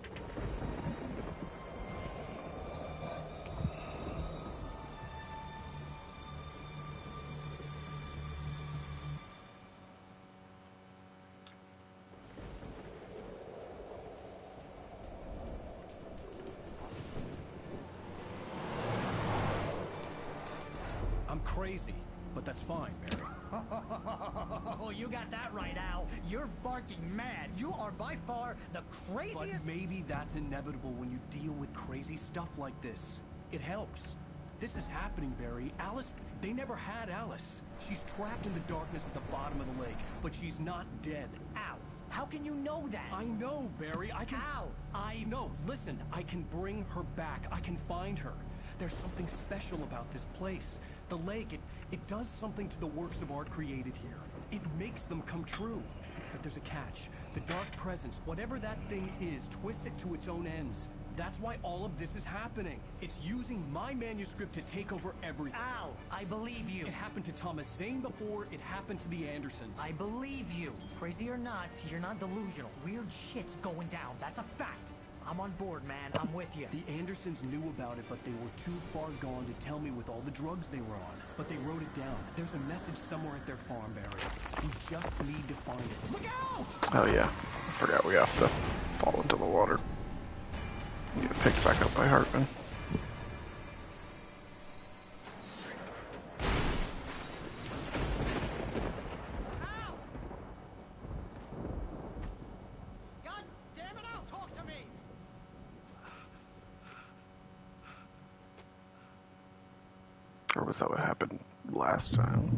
Crazy, but that's fine, Barry. Oh, you got that right, Al. You're barking mad. You are by far the craziest... But maybe that's inevitable when you deal with crazy stuff like this. It helps. This is happening, Barry. Alice, they never had Alice. She's trapped in the darkness at the bottom of the lake, but she's not dead. Al, how can you know that? I know, Barry. I can... Al, No, listen. I can bring her back. I can find her. There's something special about this place. The lake, it does something to the works of art created here. It makes them come true. But there's a catch. The dark presence, whatever that thing is, twists it to its own ends. That's why all of this is happening. It's using my manuscript to take over everything. Al, I believe you. It happened to Thomas Zane before, it happened to the Andersons. I believe you. Crazy or not, you're not delusional. Weird shit's going down. That's a fact. I'm on board, man. I'm with you. The Andersons knew about it, but they were too far gone to tell me with all the drugs they were on. But they wrote it down. There's a message somewhere at their farm, Barry. We just need to find it. Look out! Oh yeah, I forgot we have to fall into the water. Get picked back up by Hartman. Or was that what happened last time?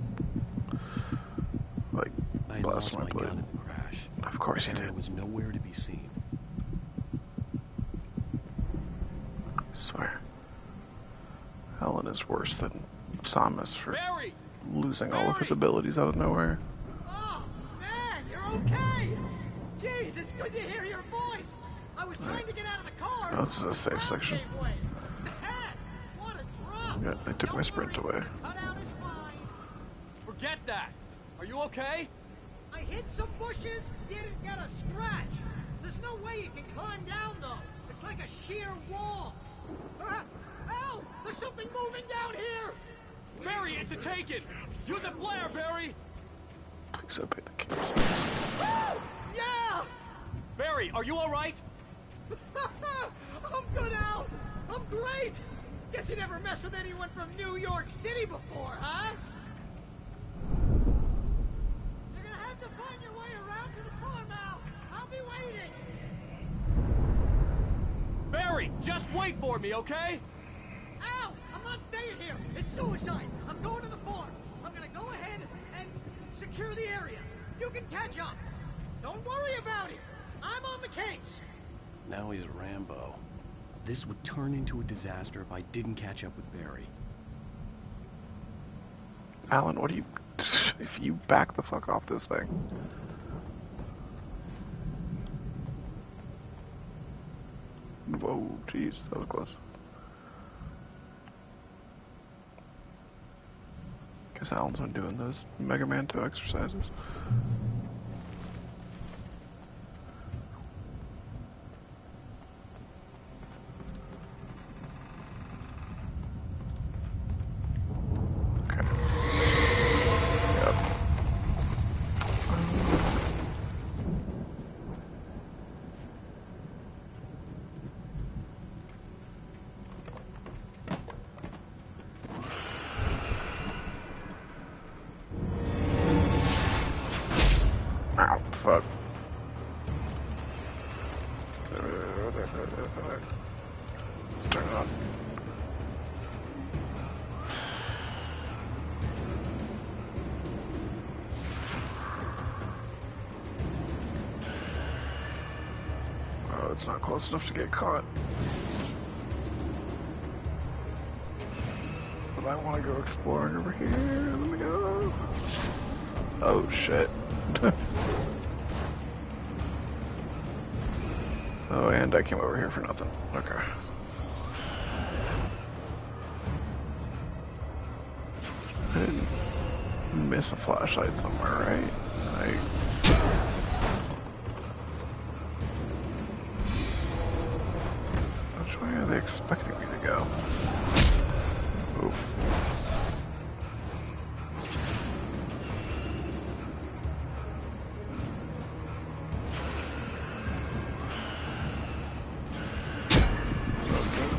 Like, I lost my gun in the crash. Of course you did. It was nowhere to be seen. I swear. Alan is worse than Thomas for losing all of his abilities out of nowhere. Oh, man, you're okay! Jeez, it's good to hear your voice! I was trying to get out of the car! Oh, this is a safe section. Yeah, they took my sprint away. Forget that! Are you okay? I hit some bushes, didn't get a scratch. There's no way you can climb down, though. It's like a sheer wall. Al! There's something moving down here! Barry, it's a Taken! Use a flare, Barry! Please obey the keys. Oh! Yeah! Barry, are you alright? I'm good, Al! I'm great! Guess you never messed with anyone from New York City before, huh? You're gonna have to find your way around to the farm, Al. I'll be waiting. Barry, just wait for me, okay? Al, I'm not staying here. It's suicide. I'm going to the farm. I'm gonna go ahead and secure the area. You can catch up. Don't worry about it. I'm on the case. Now he's Rambo. This would turn into a disaster if I didn't catch up with Barry. Alan, what do you... if you back the fuck off this thing? Whoa, jeez, that was close. Guess Alan's been doing those Mega Man 2 exercises. Ow, fuck. Turn it on. Oh, it's not close enough to get caught. But I want to go exploring over here. Let me go. Oh, shit. Oh, and I came over here for nothing. Okay. I didn't miss a flashlight somewhere, right? Which way are they expecting me to go? Oof.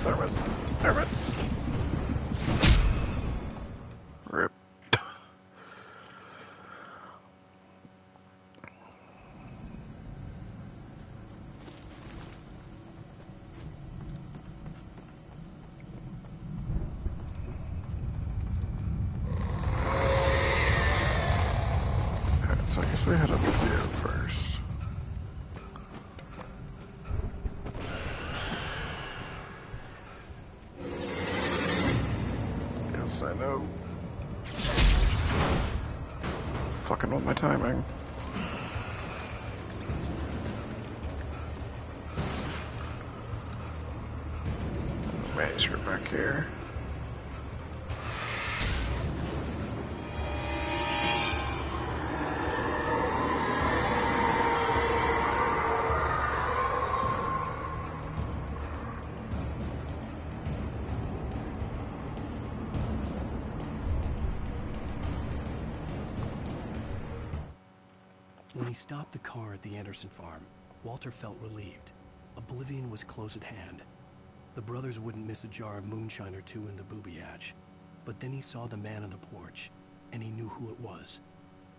Thermos. Thermos. Rip. Alright, so I guess we head up here first. Yes, I know. Fucking with my timing. Manuscript back here. When he stopped the car at the Anderson farm, Walter felt relieved. Oblivion was close at hand. The brothers wouldn't miss a jar of moonshine or two in the booby hatch. But then he saw the man on the porch, and he knew who it was.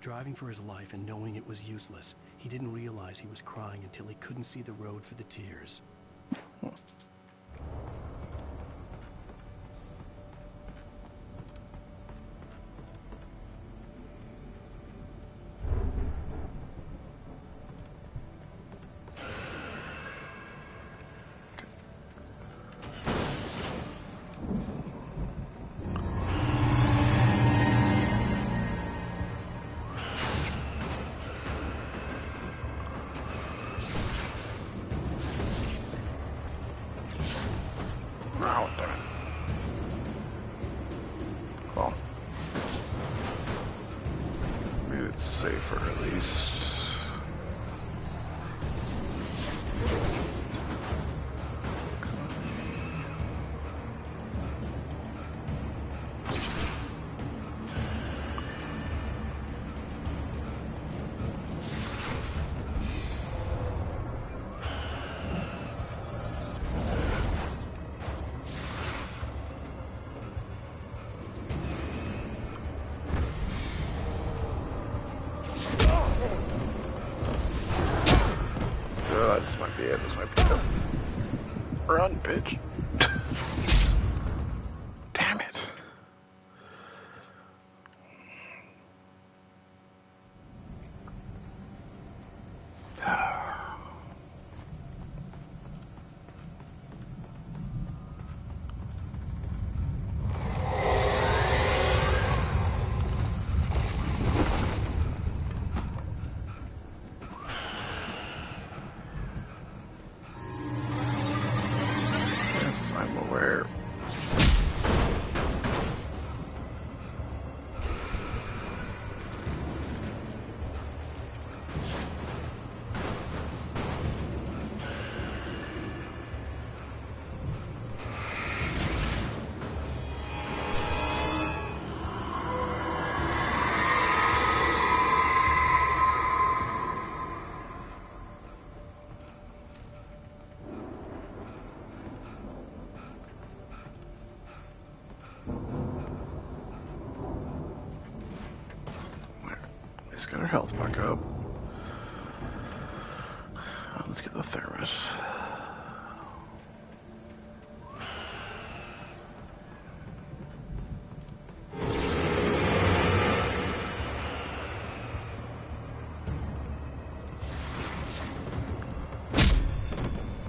Driving for his life and knowing it was useless, he didn't realize he was crying until he couldn't see the road for the tears. Oh, damn it. Well, maybe it's safer at least. This might be it. This might be it. Run, bitch. Damn it. I'm aware. Let's get our health back up. Let's get the thermos.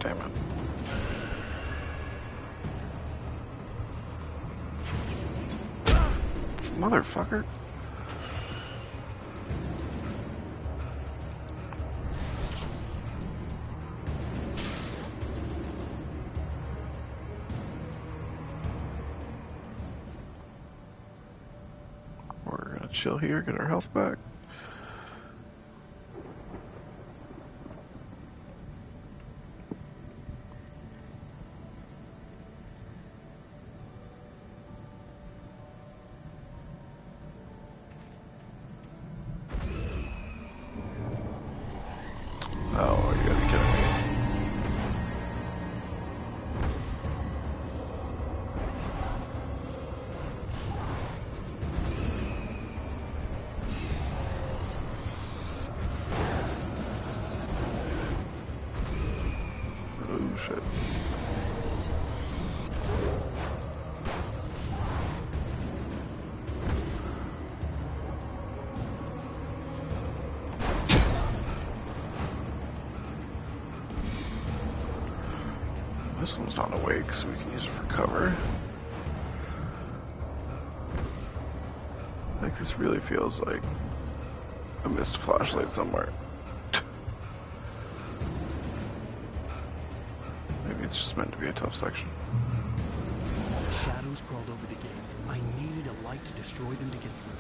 Damn it. Motherfucker. chill here, get our health back. Oh, you gotta be kidding me. Oh shit. This one's not awake, so we can use it for cover. Like, this really feels like a missed flashlight somewhere. Maybe it's just meant to be a tough section. Shadows crawled over the gate. I needed a light to destroy them to get through.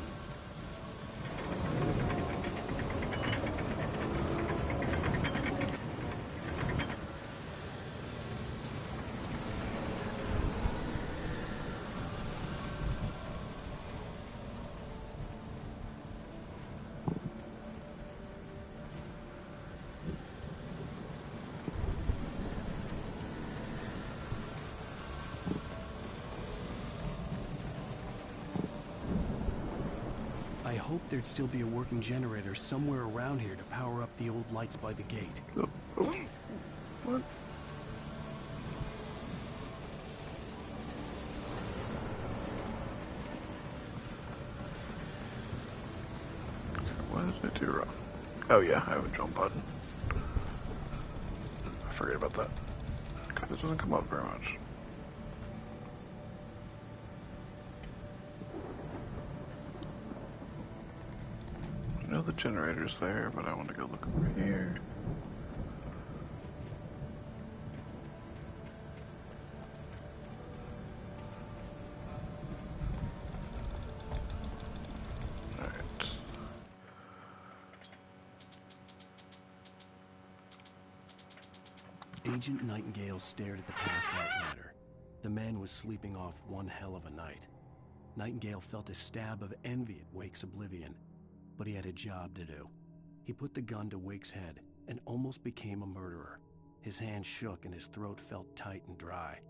I hoped there'd still be a working generator somewhere around here to power up the old lights by the gate. What? What did I do wrong? Oh yeah, I have a jump button. I forget about that. Because it doesn't come up very much. I know the generator's there, but I want to go look over here. Alright. Agent Nightingale stared at the passed out ladder. The man was sleeping off one hell of a night. Nightingale felt a stab of envy at Wake's oblivion, but he had a job to do. He put the gun to Wake's head and almost became a murderer. His hand shook and his throat felt tight and dry.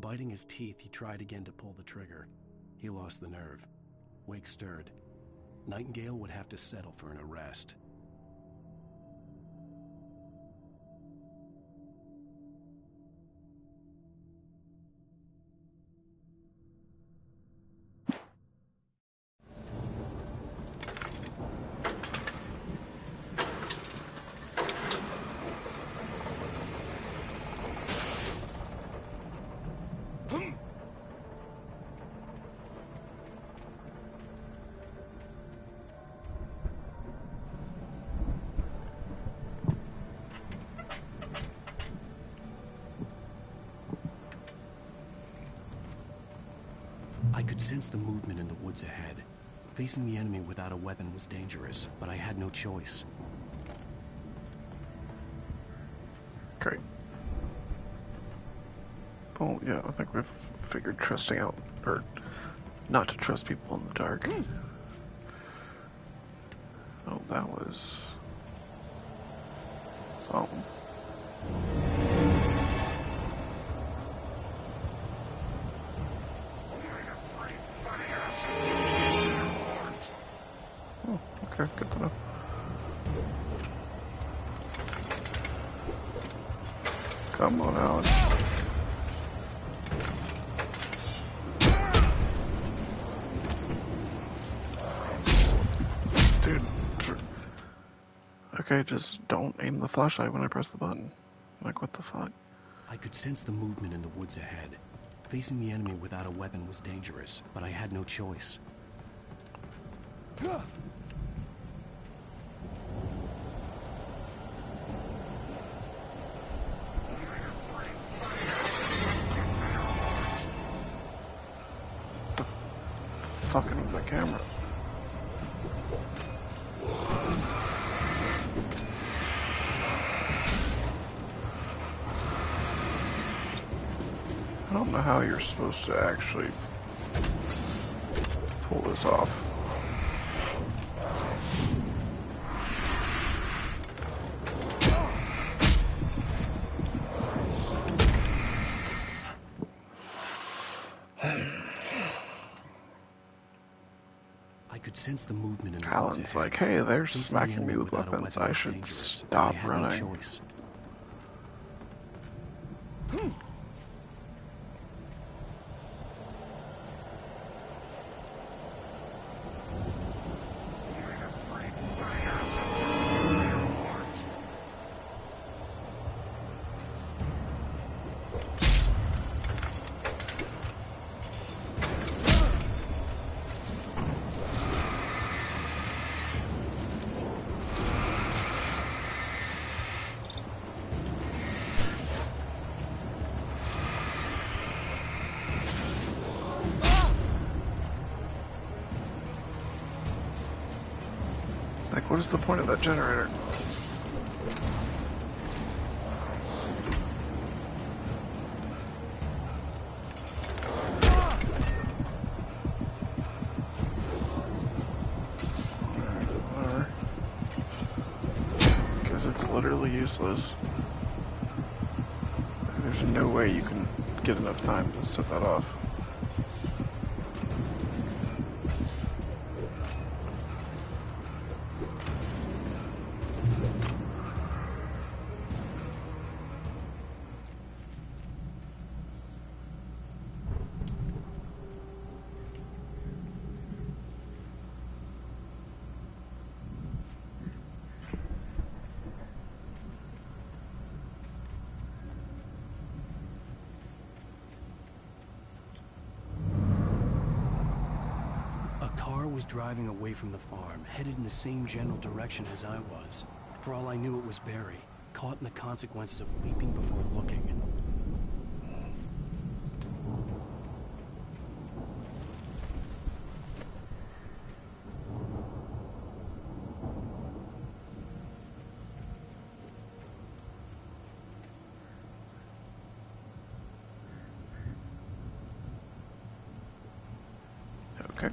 Biting his teeth, he tried again to pull the trigger. He lost the nerve. Wake stirred. Nightingale would have to settle for an arrest. I could sense the movement in the woods ahead. Facing the enemy without a weapon was dangerous, but I had no choice. Great. Well, yeah, I think we've figured trusting out, or not to trust people in the dark. Oh, that was... Oh. Oh, okay, good to know. Come on, Alex. Dude. Okay, just don't aim the flashlight when I press the button. Like, what the fuck? I could sense the movement in the woods ahead. Facing the enemy without a weapon was dangerous, but I had no choice. Fucking with my camera. don't know how you're supposed to actually pull this off. I could sense the movement in the Alan's woods like, ahead. hey, they're Facing the smacking me enemy with without a weapons. weapon I was should dangerous, but stop I had running. no choice. Like, what is the point of that generator? Because it's literally useless. There's no way you can get enough time to set that off. Was driving away from the farm, headed in the same general direction as I was. For all I knew, it was Barry, caught in the consequences of leaping before looking. Okay.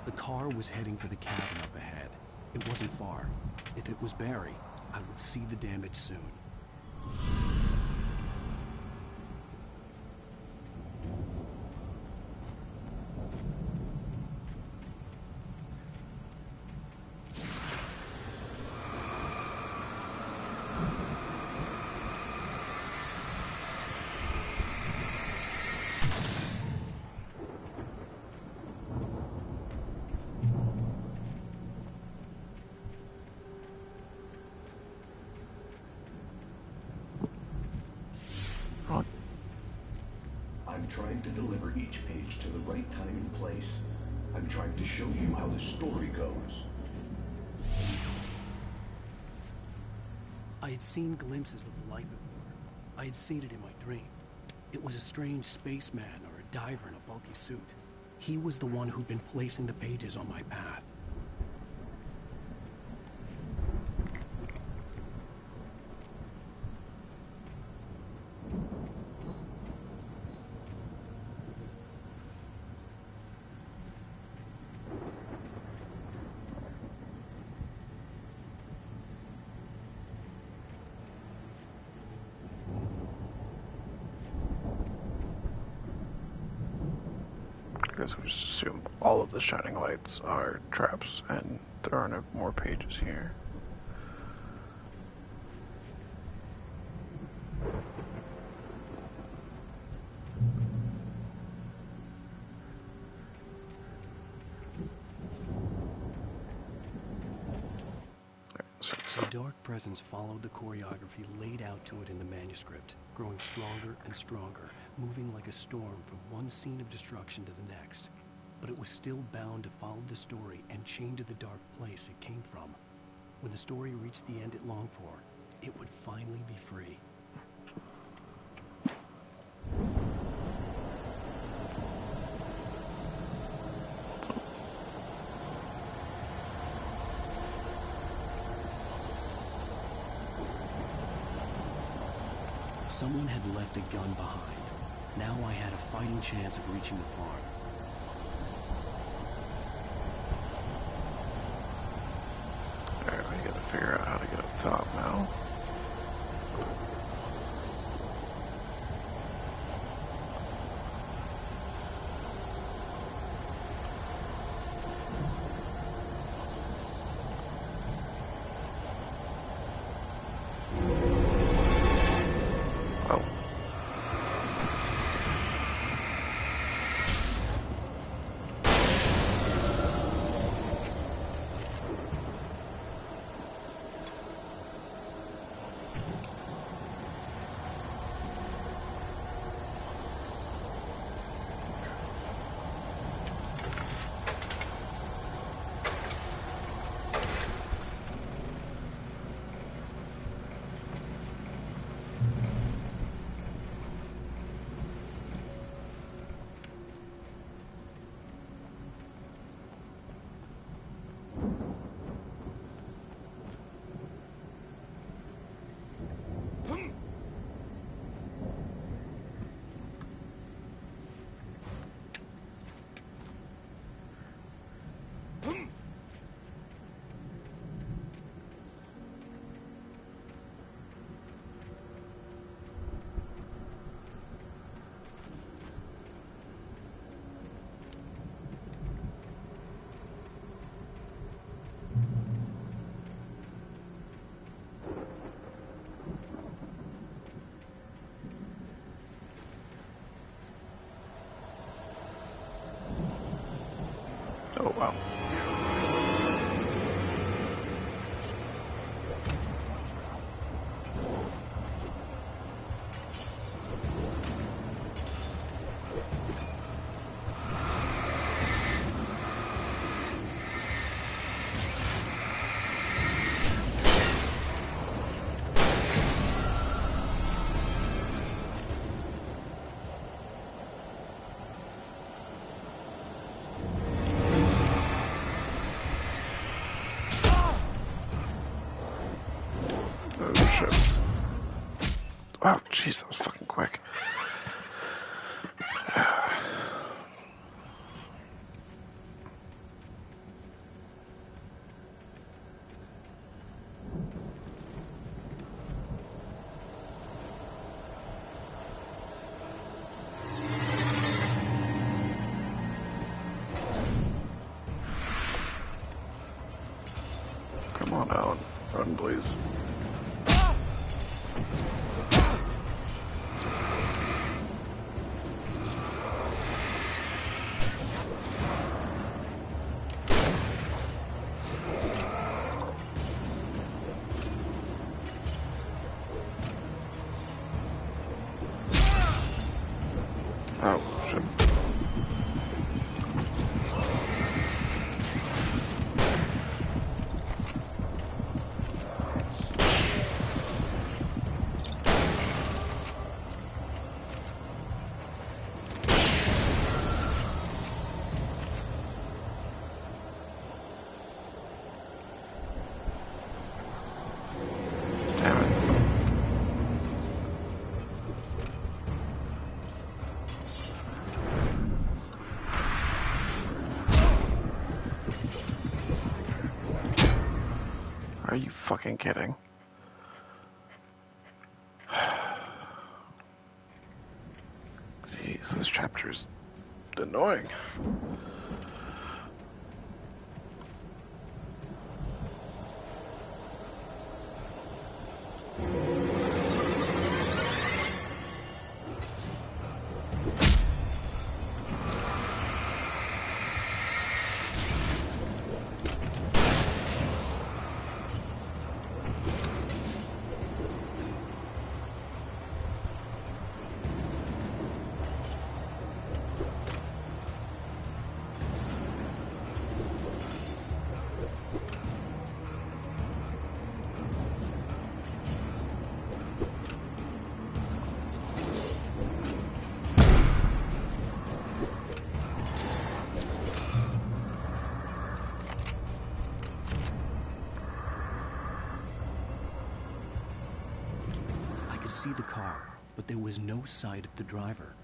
The car was heading for the cabin up ahead. It wasn't far. If it was Barry, I would see the damage soon. I'm trying to deliver each page to the right time and place. I'm trying to show you how the story goes. I had seen glimpses of the light before. I had seen it in my dream. It was a strange spaceman or a diver in a bulky suit. He was the one who'd been placing the pages on my path. I guess we just assume all of the shining lights are traps, and there are no more pages here. The dark presence followed the choreography laid out to it in the manuscript, growing stronger and stronger, moving like a storm from one scene of destruction to the next. but it was still bound to follow the story and chained to the dark place it came from. When the story reached the end it longed for, it would finally be free. Someone had left a gun behind. Now I had a fighting chance of reaching the farm. Alright, we gotta figure out how to get up top now. Oh, wow. Wow, jeez, that was fucking quick. Come on out. Run, please. Oh, shit. Are you fucking kidding? Jeez, this chapter is annoying. could see the car, but there was no sight of the driver.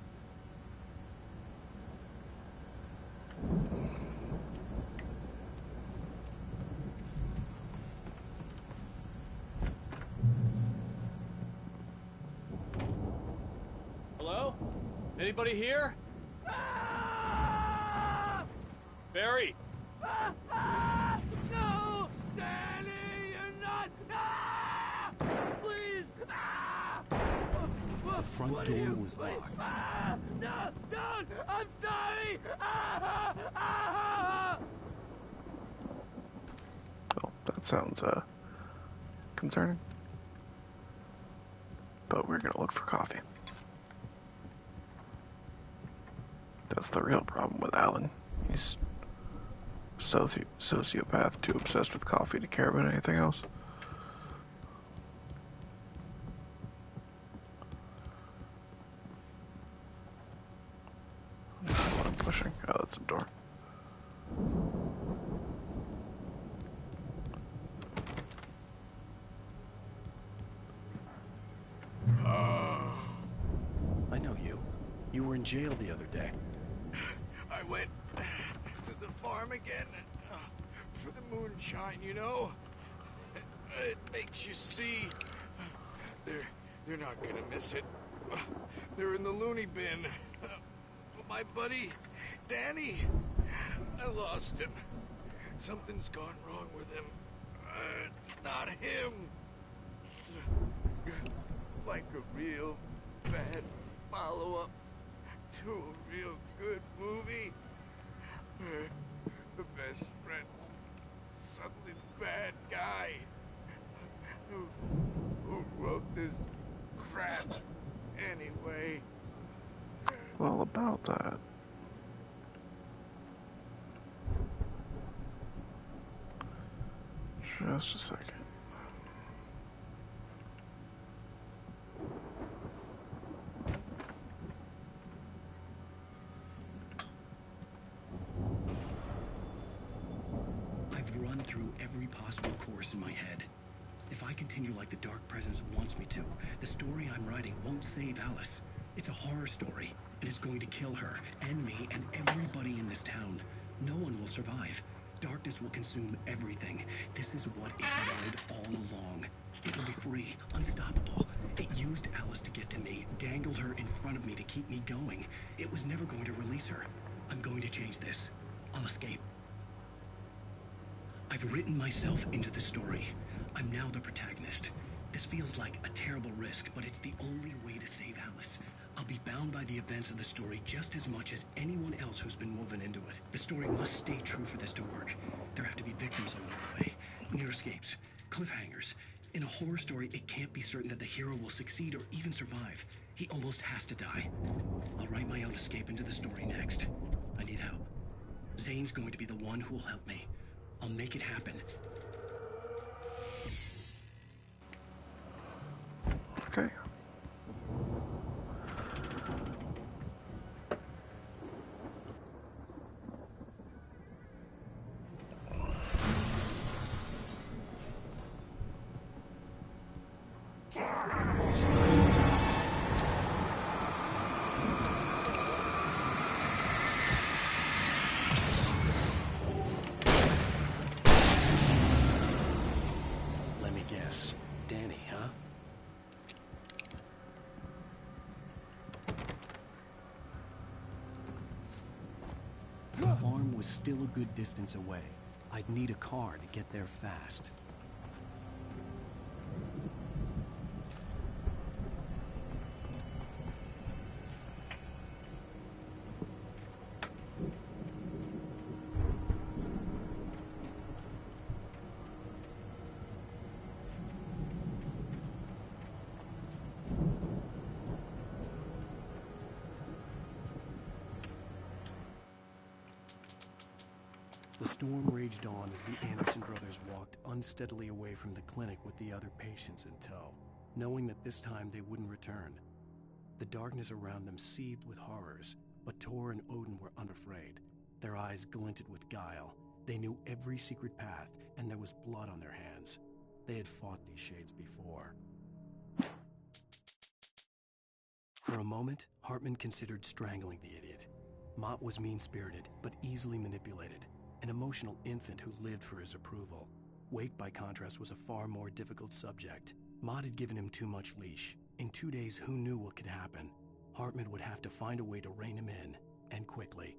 Hello? Anybody here? Barry! No! Danny, you're not! Please! The front door was locked. No! Don't! I'm sorry! Oh, that sounds, concerning. But we're gonna look for coffee. That's the real problem with Alan. He's sociopath, too obsessed with coffee to care about anything else. What I'm pushing. Oh, that's a door. I know you. You were in jail the other day. I went to the farm again for the moonshine, you know? It makes you see. They're not gonna miss it. They're in the loony bin. But my buddy, Danny, I lost him. Something's gone wrong with him. It's not him. Like a real bad follow-up to a real good movie. The best friend's suddenly the bad guy. Who wrote this crap anyway? Well, about that. Just a second. I've run through every possible course in my head. If I continue like the Dark Presence wants me to, the story I'm writing won't save Alice. It's a horror story, and it's going to kill her, and me, and everybody in this town. No one will survive. Darkness will consume everything. This is what it wanted all along. It will be free, unstoppable. It used Alice to get to me, dangled her in front of me to keep me going. It was never going to release her. I'm going to change this. I'll escape. I've written myself into the story. I'm now the protagonist. This feels like a terrible risk, but it's the only way to save Alice. I'll be bound by the events of the story just as much as anyone else who's been woven into it. The story must stay true for this to work. There have to be victims along the way, near escapes, cliffhangers. In a horror story, it can't be certain that the hero will succeed or even survive. He almost has to die. I'll write my own escape into the story next. I need help. Zane's going to be the one who'll help me. I'll make it happen. Okay. Let me guess. Danny, huh? The farm was still a good distance away. I'd need a car to get there fast. The storm raged on as the Anderson brothers walked unsteadily away from the clinic with the other patients in tow, knowing that this time they wouldn't return. The darkness around them seethed with horrors, but Tor and Odin were unafraid. Their eyes glinted with guile. They knew every secret path, and there was blood on their hands. They had fought these shades before. For a moment, Hartman considered strangling the idiot. Mott was mean-spirited, but easily manipulated, an emotional infant who lived for his approval. Wake, by contrast, was a far more difficult subject. Mott had given him too much leash. In 2 days, who knew what could happen? Hartman would have to find a way to rein him in, and quickly.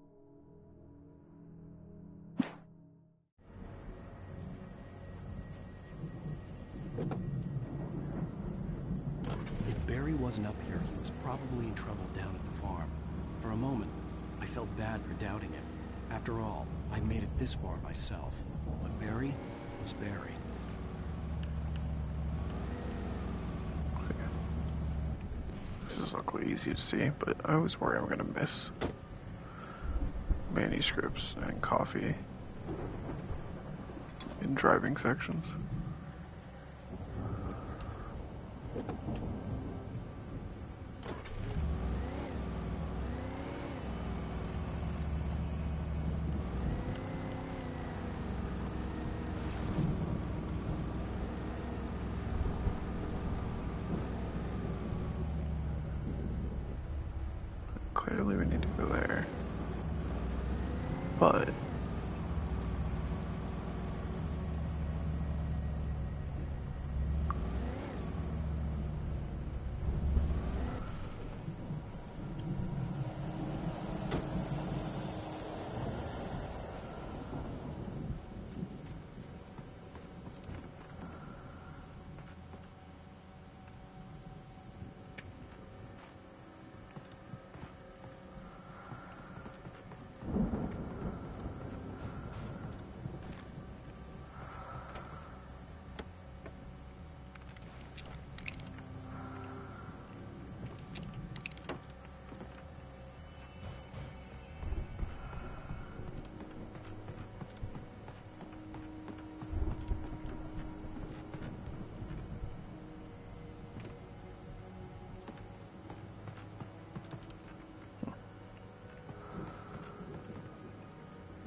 If Barry wasn't up here, he was probably in trouble down at the farm. For a moment, I felt bad for doubting him. After all, I made it this far myself. But Barry was Barry. This is luckily easy to see, but I always worry I'm gonna miss manuscripts and coffee in driving sections. Clearly we need to go there. But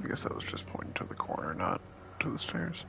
I guess that was just pointing to the corner, not to the stairs.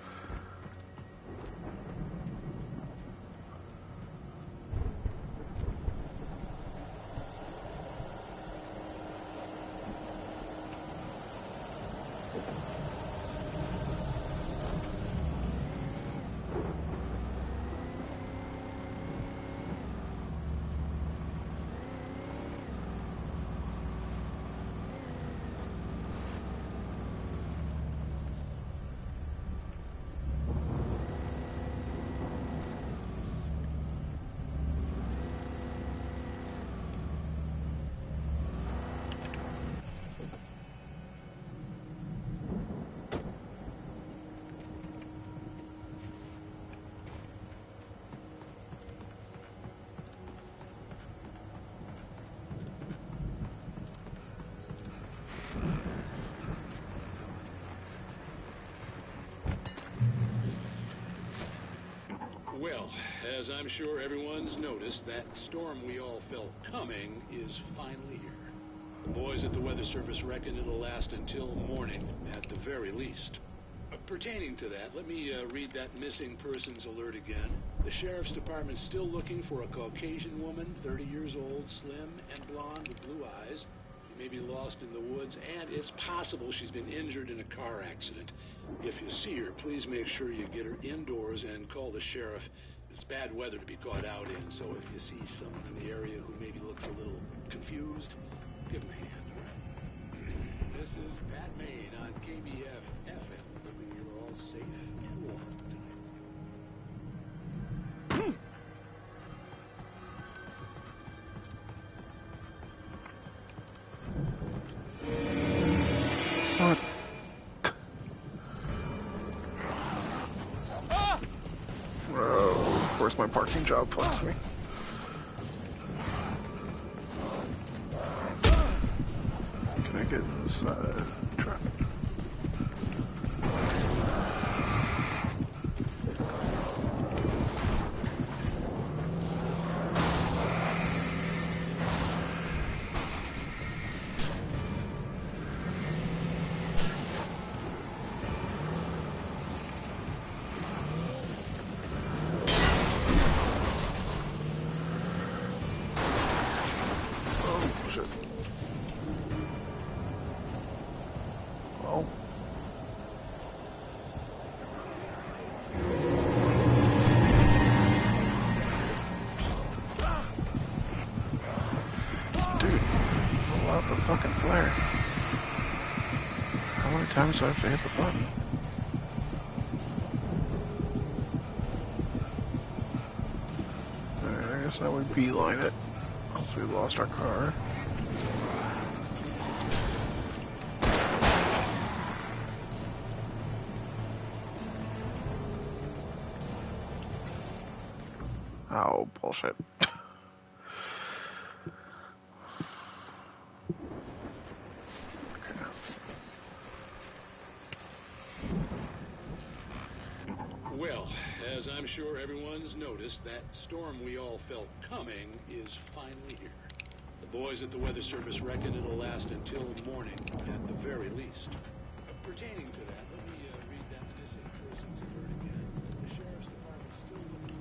Well, as I'm sure everyone's noticed, that storm we all felt coming is finally here. The boys at the Weather Service reckon it'll last until morning, at the very least. Pertaining to that, let me read that missing persons alert again. The Sheriff's Department's still looking for a Caucasian woman, 30 years old, slim and blonde with blue eyes. She may be lost in the woods, and it's possible she's been injured in a car accident. If you see her, please make sure you get her indoors and call the sheriff. It's bad weather to be caught out in, so if you see someone in the area who maybe looks a little confused, give them a hand, all right? This is Pat Maine on KBF FM, hoping you're all safe and warm tonight. What? Bro, of course my parking job fucks me. Can I get this truck? the fucking flare. How many times do I have to hit the button? Alright, I guess now we beeline it. Once we lost our car. Oh, bullshit. Well, as I'm sure everyone's noticed, that storm we all felt coming is finally here. The boys at the Weather Service reckon it'll last until morning, at the very least. Pertaining to that, let me read that missing persons alert again. The Sheriff's Department's still looking.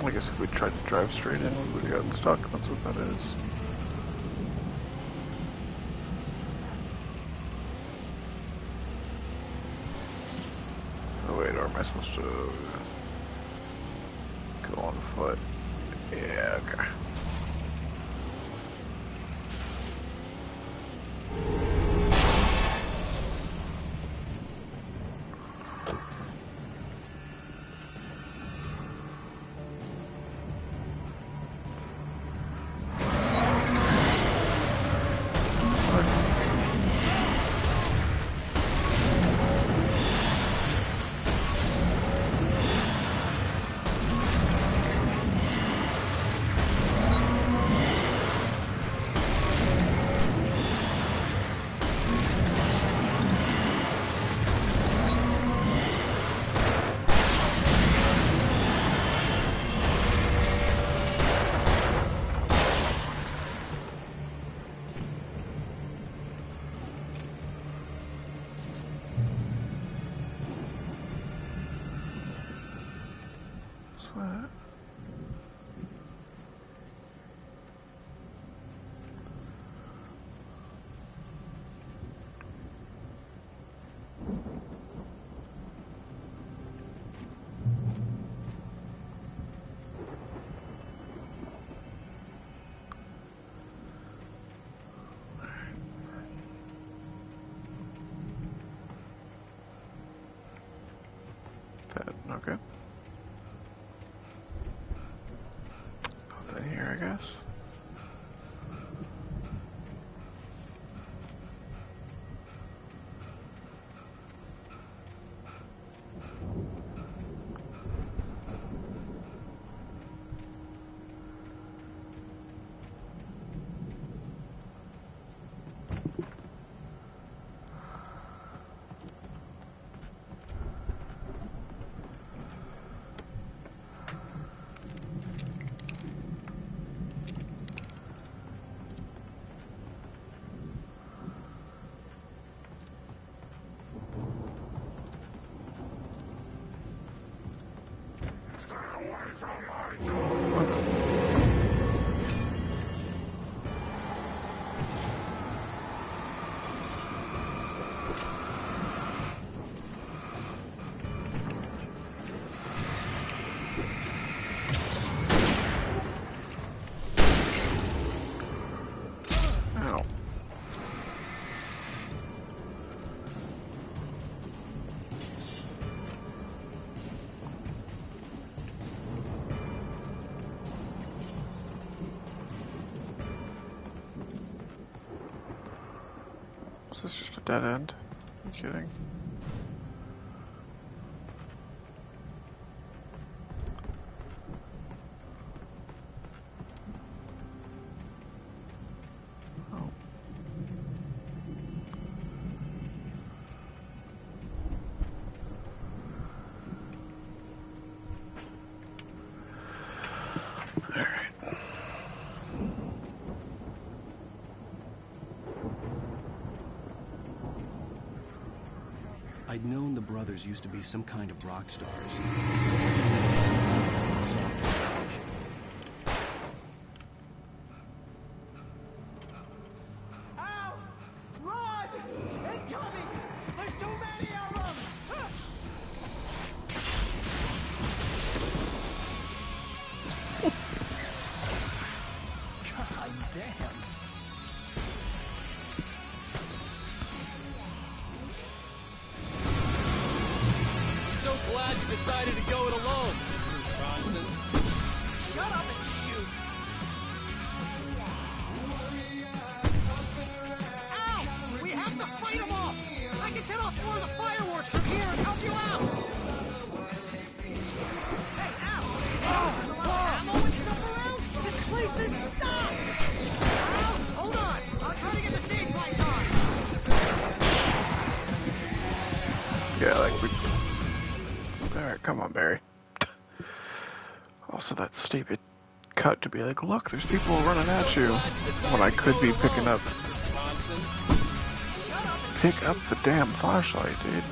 I guess if we tried to drive straight in, we would have gotten stuck. That's what that is. Oh wait, or am I supposed to go on foot? Yeah, okay. Okay. Nothing here, I guess. Is this just a dead end? Are you kidding? I'd known the brothers used to be some kind of rock stars. Ow! Run! Incoming! There's too many of them! God damn. So glad you decided to go it alone, Mr. Bronson. Shut up and shoot! Ow! We have to fight them off! I can set off more of the fireworks from here and help you out! Hey, ow! There's a lot of ammo and stuff around? This place is stopped! Ow! Hold on! I'll try to get the stage lights on! Yeah, like we... Alright, come on, Barry. Also, that stupid cut to be like, look, there's people running at you, when I could be picking up... Pick up the damn flashlight, dude.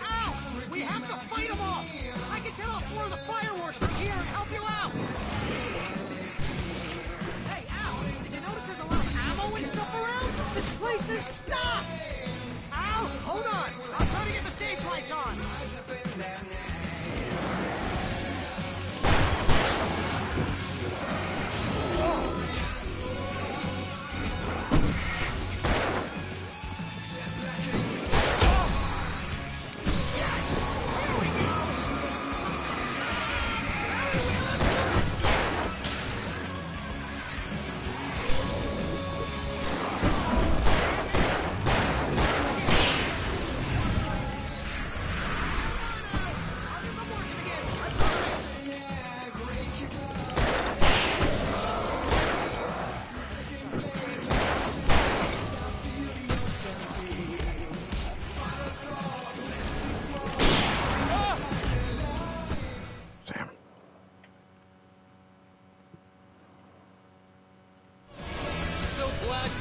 Ow! We have to fight them off! I can set off more of the fireworks from here and help you out! Hey, ow! Did you notice there's a lot of ammo and stuff around? This place is stopped! Ow! Hold on! I'll try to get the stage lights on!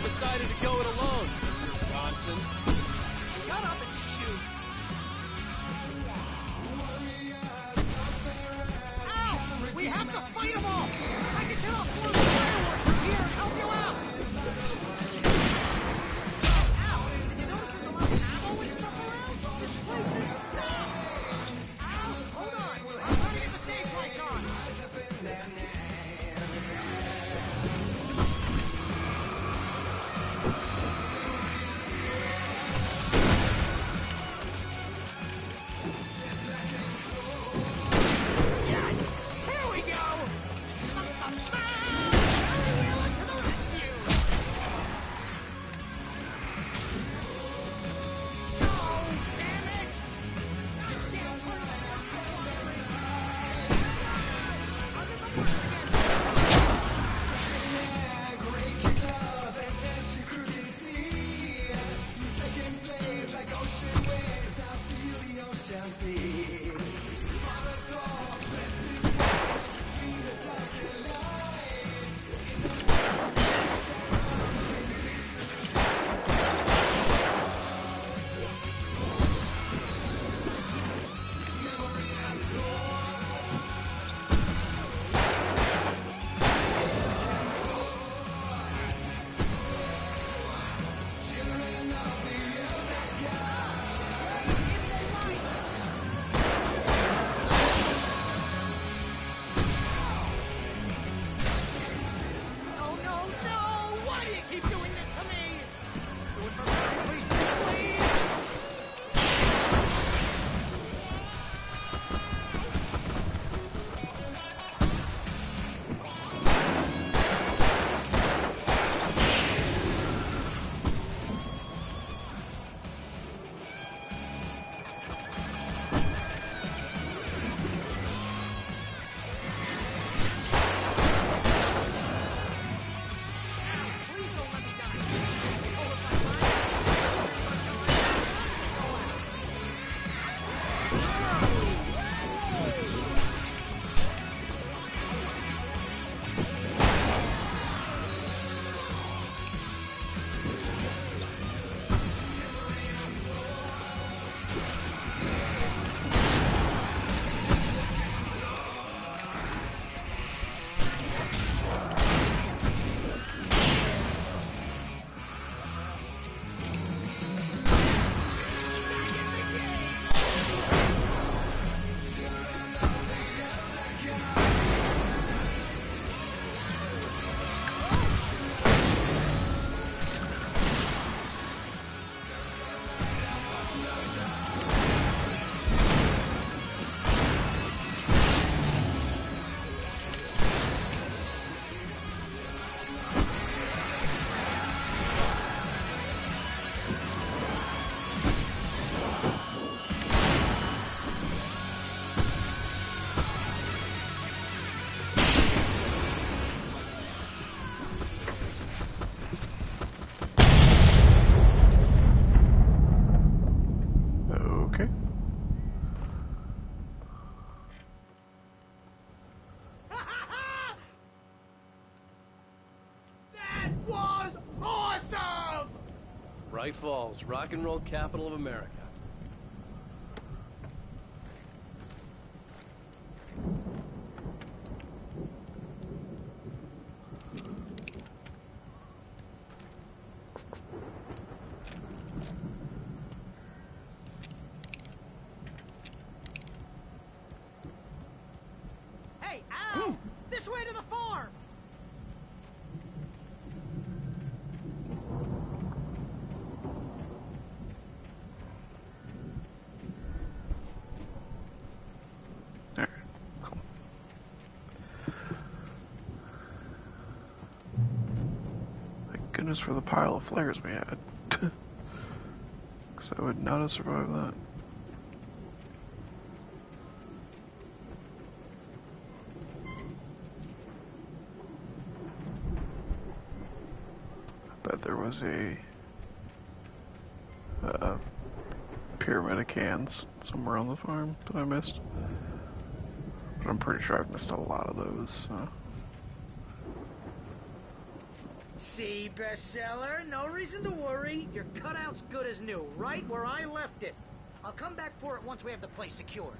Decided to go it alone, Mr. Bronson. Shut up and shoot! Ow! We have to fight them off! I can set off more of the fireworks from here and help you out! Ow! Did you notice there's a lot of ammo and stuff around? This place is stopped! Ow! Hold on! I'll try to get the stage lights on! Yes! Here we go! Bright Falls, rock and roll capital of America. Hey, Al! This way to the farm! Goodness for the pile of flares we had. Because I would not have survived that. I bet there was a pyramid of cans somewhere on the farm that I missed. But I'm pretty sure I've missed a lot of those, so. See, bestseller, no reason to worry. Your cutout's good as new, right where I left it. I'll come back for it once we have the place secured.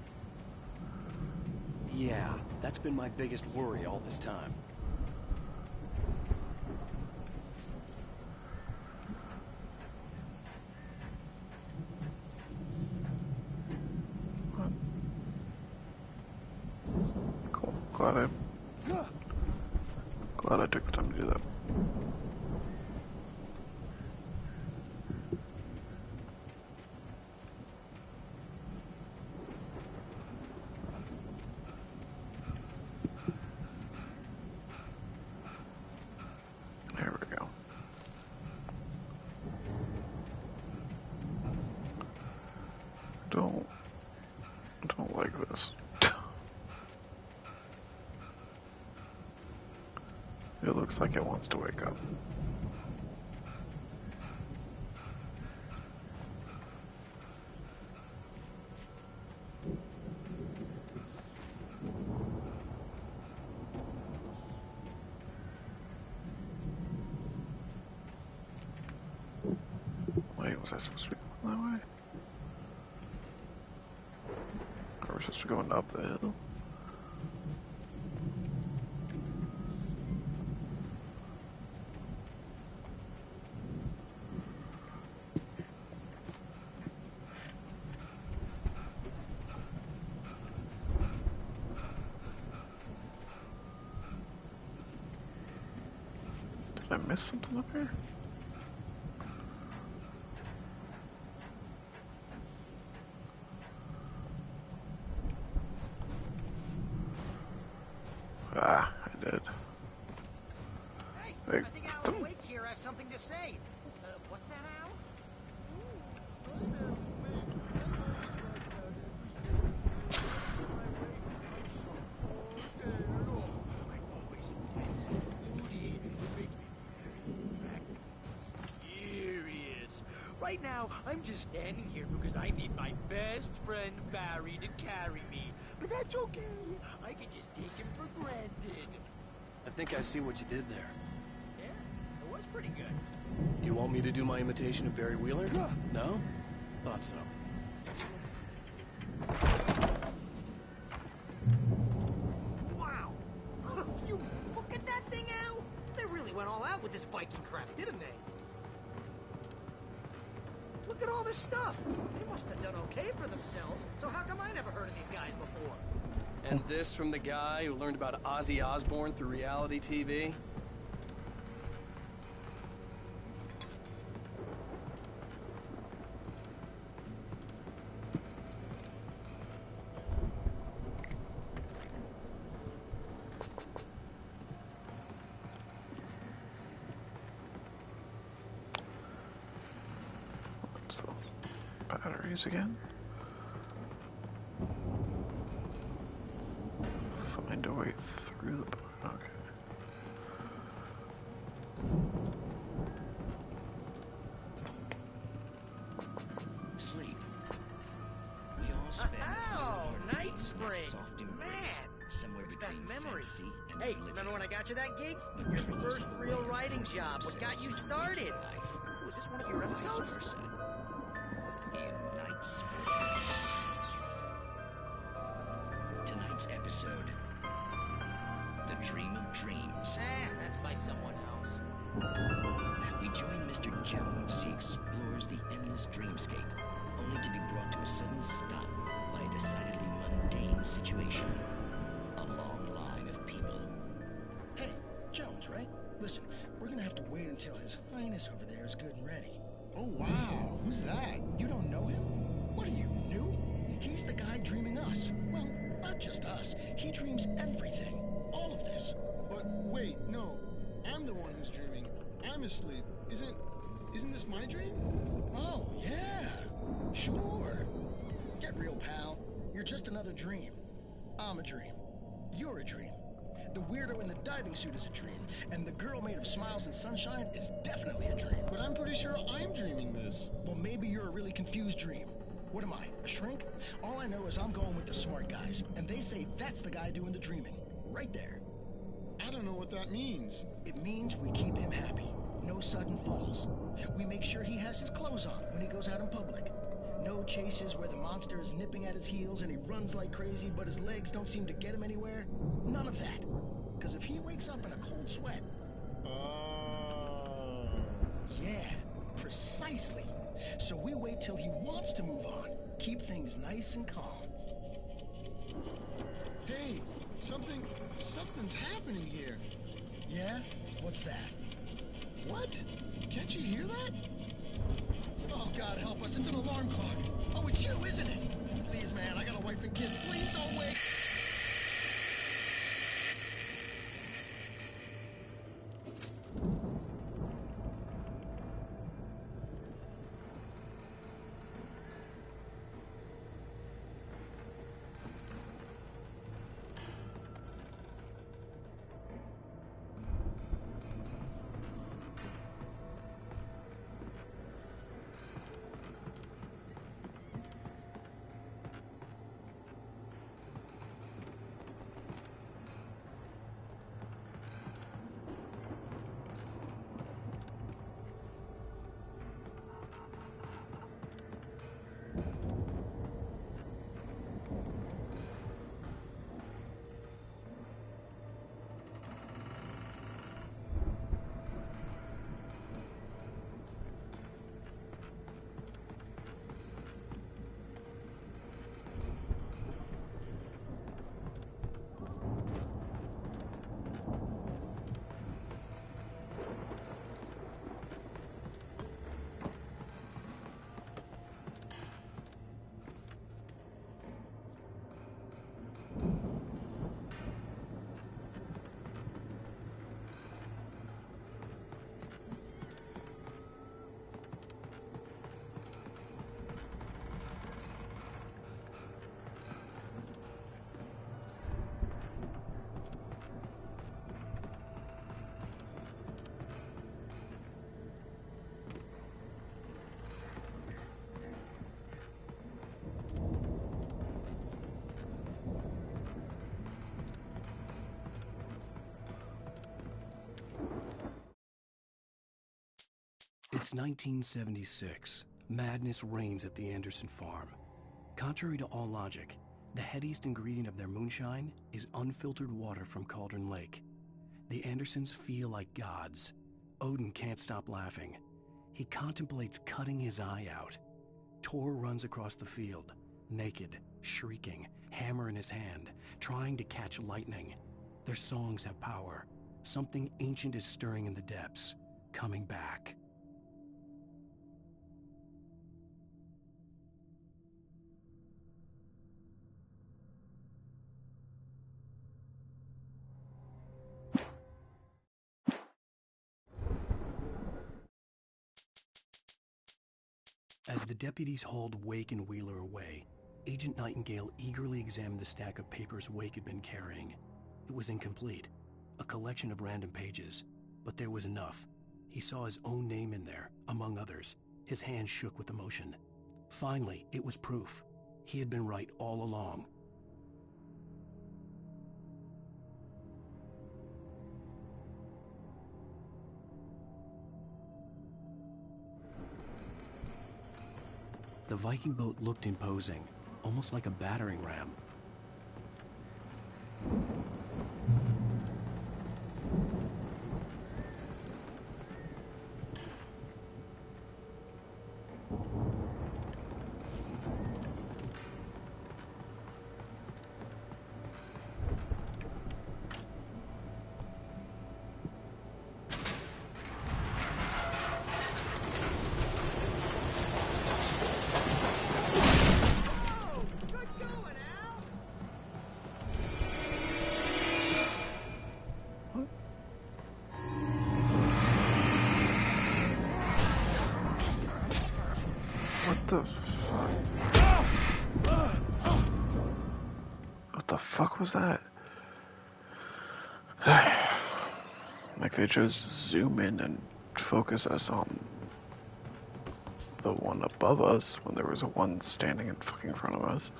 Yeah, that's been my biggest worry all this time. Cool. Glad I took the time to do that. There we go. Don't like this. It looks like it wants to wake up. Wait, was I supposed to be going that way? Or was I supposed to be going up the hill? Did I miss something up here? Ah, I did. Hey, Hey, I think Alan Wake here has something to say. What's that, Al? Right now, I'm just standing here because I need my best friend Barry to carry me. But that's okay. I can just take him for granted. I think I see what you did there. Yeah, it was pretty good. You want me to do my imitation of Barry Wheeler? No? Thought so. Wow. You look at that thing, Al. They really went all out with this Viking crap, didn't they? Look at all this stuff. They must have done okay for themselves, so how come I never heard of these guys before? And this from the guy who learned about Ozzy Osbourne through reality TV? Batteries again? Find a way through the boat. Okay. Sleep. We all spend Oh, a third of our Night dreams in Springs. that soft embrace, Man, somewhere what's that between memory? fantasy and Hey, remember when I got you that gig? Your first real writing job. What got you started? It was is this one of your episodes? In Night Springs. Tonight's episode, The Dream of Dreams. That's by someone else. We join Mr. Jones as he explores the endless dreamscape, only to be brought to a sudden stop by a decidedly mundane situation. A long line of people. Hey, Jones, right? Listen, we're gonna have to wait until His Highness over there is good and ready. Oh, wow. Who's that? You don't know him? What are you, new? He's the guy dreaming us. Well, not just us. He dreams everything. All of this. But wait, no. I'm the one who's dreaming. I'm asleep. Isn't this my dream? Oh, yeah. Sure. Get real, pal. You're just another dream. I'm a dream. You're a dream. The weirdo in the diving suit is a dream, and the girl made of smiles and sunshine is definitely a dream. But I'm pretty sure I'm dreaming this. Well, maybe you're a really confused dream. What am I, a shrink? All I know is I'm going with the smart guys, and they say that's the guy doing the dreaming. Right there. I don't know what that means. It means we keep him happy. No sudden falls. We make sure he has his clothes on when he goes out in public. No chases where the monster is nipping at his heels and he runs like crazy, but his legs don't seem to get him anywhere. None of that. Because if he wakes up in a cold sweat... Yeah, precisely. So we wait till he wants to move on. Keep things nice and calm. Hey, something's happening here. Yeah? What's that? What? Can't you hear that? Oh, God help us, it's an alarm clock. Oh, it's you, isn't it? Please, man, I got a wife and kids. Please don't wait. It's 1976. Madness reigns at the Anderson farm. Contrary to all logic, the headiest ingredient of their moonshine is unfiltered water from Cauldron Lake. The Andersons feel like gods. Odin can't stop laughing. He contemplates cutting his eye out. Tor runs across the field, naked, shrieking, hammer in his hand, trying to catch lightning. Their songs have power. Something ancient is stirring in the depths, coming back. As the deputies hauled Wake and Wheeler away, Agent Nightingale eagerly examined the stack of papers Wake had been carrying. It was incomplete, a collection of random pages, but there was enough. He saw his own name in there, among others. His hand shook with emotion. Finally, it was proof. He had been right all along. The Viking boat looked imposing, almost like a battering ram. What the fuck was that? Like they chose to zoom in and focus us on the one above us when there was a one standing in fucking front of us.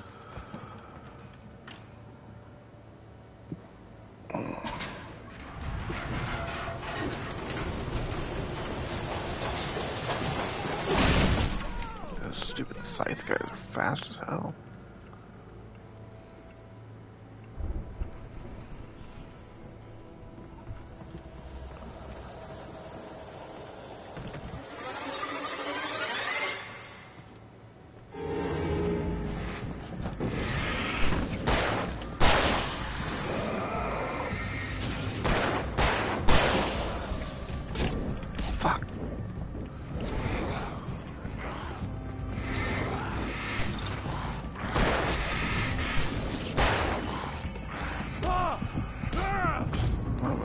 Those stupid scythe guys are fast as hell.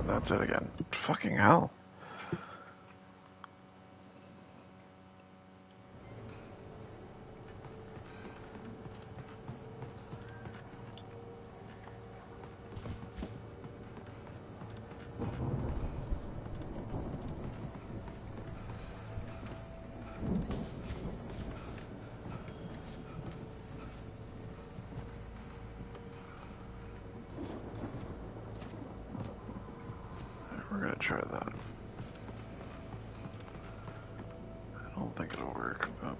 That's it again. Fucking hell. We're gonna try that. I don't think it'll work, but...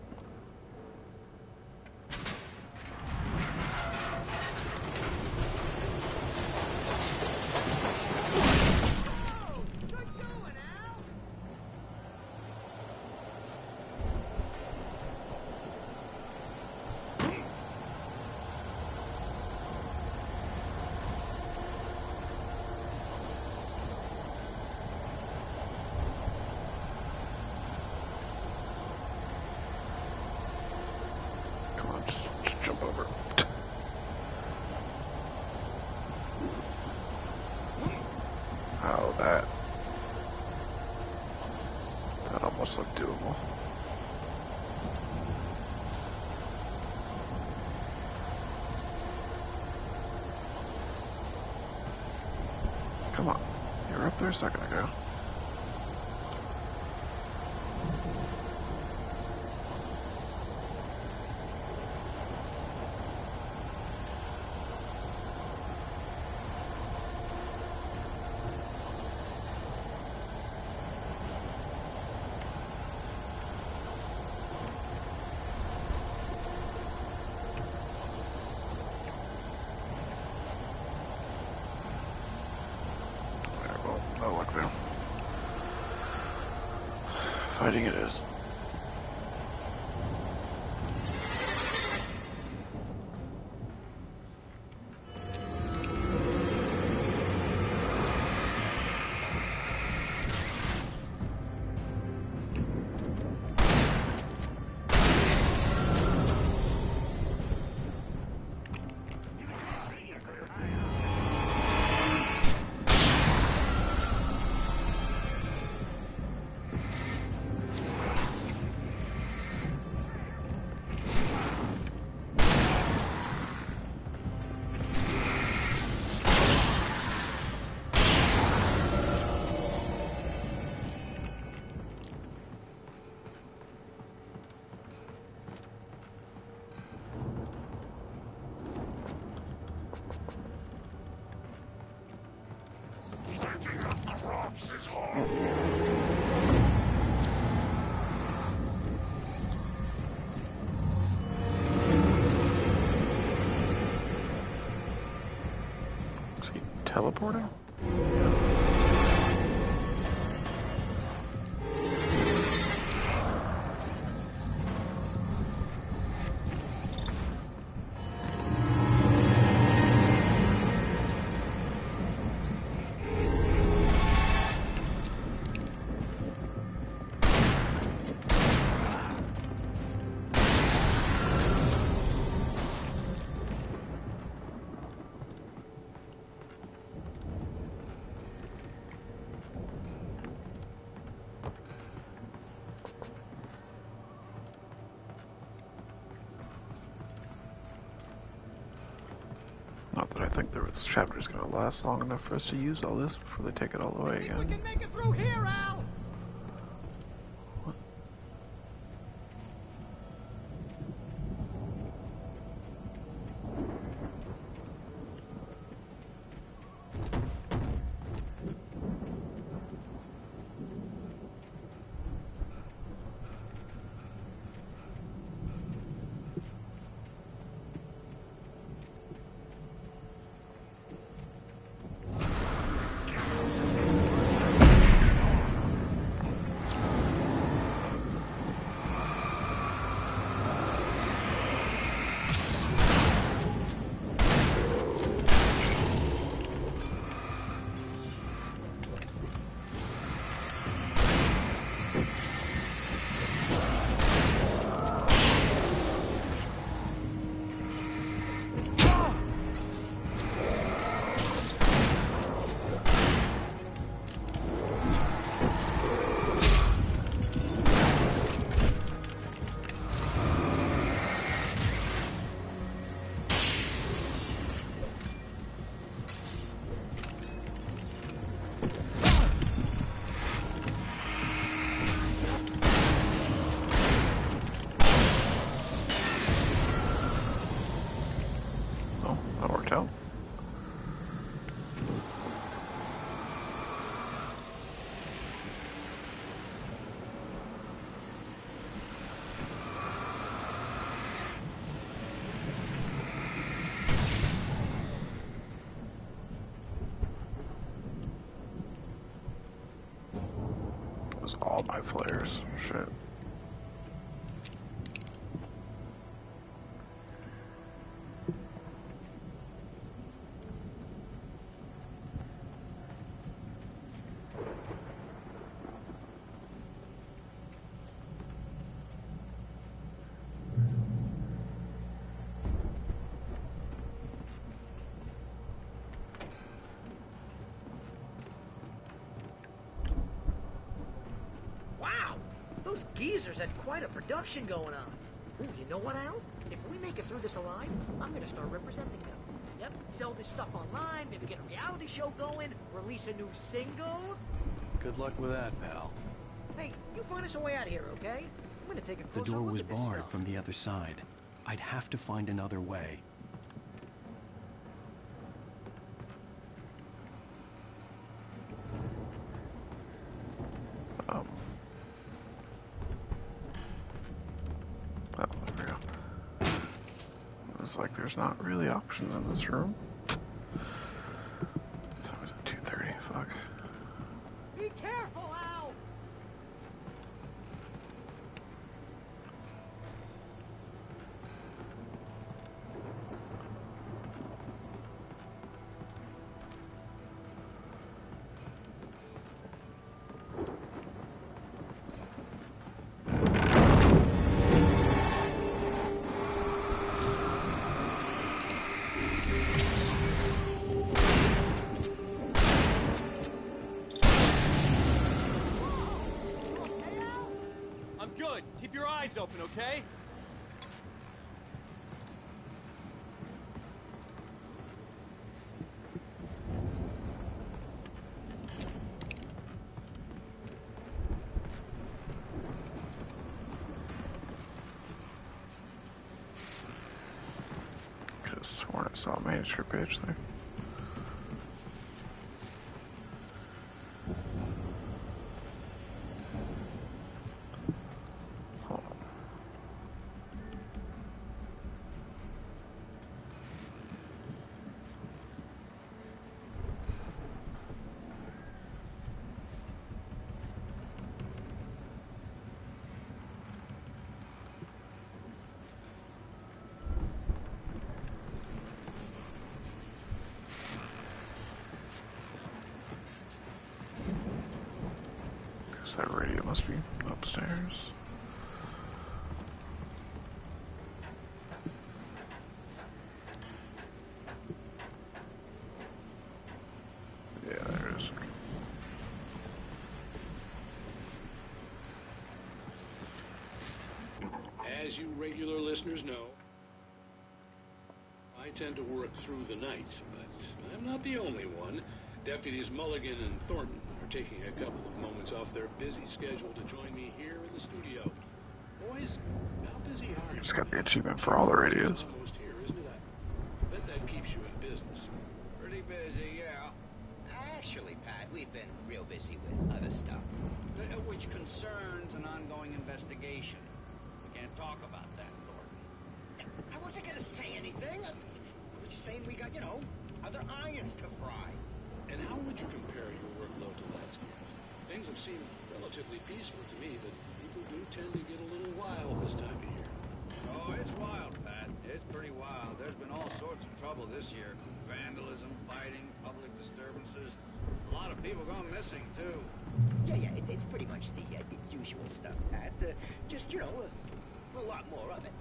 Just jump over. Oh, that almost looked doable. Come on, you were up there a second ago. No luck there. Fighting it is. teleporting? Not that I think this chapter's gonna last long enough for us to use all this before they take it all away again. We can make it through here, Al! All my flares. Shit. Those geezers had quite a production going on. Ooh, you know what, Al? If we make it through this alive, I'm gonna start representing them. Yep, sell this stuff online, maybe get a reality show going, release a new single. Good luck with that, pal. Hey, you find us a way out of here, okay? I'm gonna take a The closer door look was at this barred stuff. from the other side. I'd have to find another way. Oh, there we go. It's like there's not really options in this room. So it was at 2:30. Fuck. Be careful, Al! Keep your eyes open, okay? Could have sworn I saw a manuscript page there. That radio must be upstairs. Yeah, there it is. As you regular listeners know, I tend to work through the night, but I'm not the only one. Deputies Mulligan and Thornton are taking a couple of moments off their busy schedule to join me here in the studio. Boys, how busy are you? Just got the achievement for all the radios. Almost here, isn't it? I bet that keeps you in business. Pretty busy, yeah. Actually, Pat, we've been real busy with other stuff, which concerns an ongoing investigation. We can't talk about that, Thornton. I wasn't gonna say anything. I was just saying we got, other irons to fry. And how would you compare your workload to last year's? Things have seemed relatively peaceful to me, but people do tend to get a little wild this time of year. Oh, it's wild, Pat. It's pretty wild. There's been all sorts of trouble this year. Vandalism, fighting, public disturbances. A lot of people gone missing, too. Yeah, it's pretty much the usual stuff, Pat. Just, a lot more of it.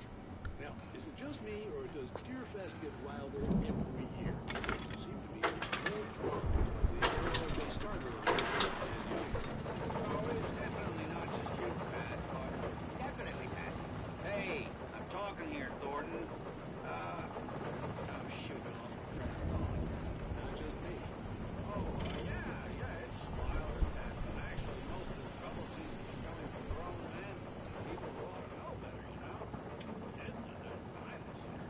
Now, is it just me, or does Deerfest get wilder every year? There seem to be more drama between they started around Oh, it's definitely not just you, Pat, but definitely, Pat. Hey, I'm talking here, Thornton. Oh, shoot, I lost my train of thought. Not just me. Oh, yeah, it's wild as that, but actually most of the trouble seems to be coming from grown men. People who ought to know better, It's a fine this year.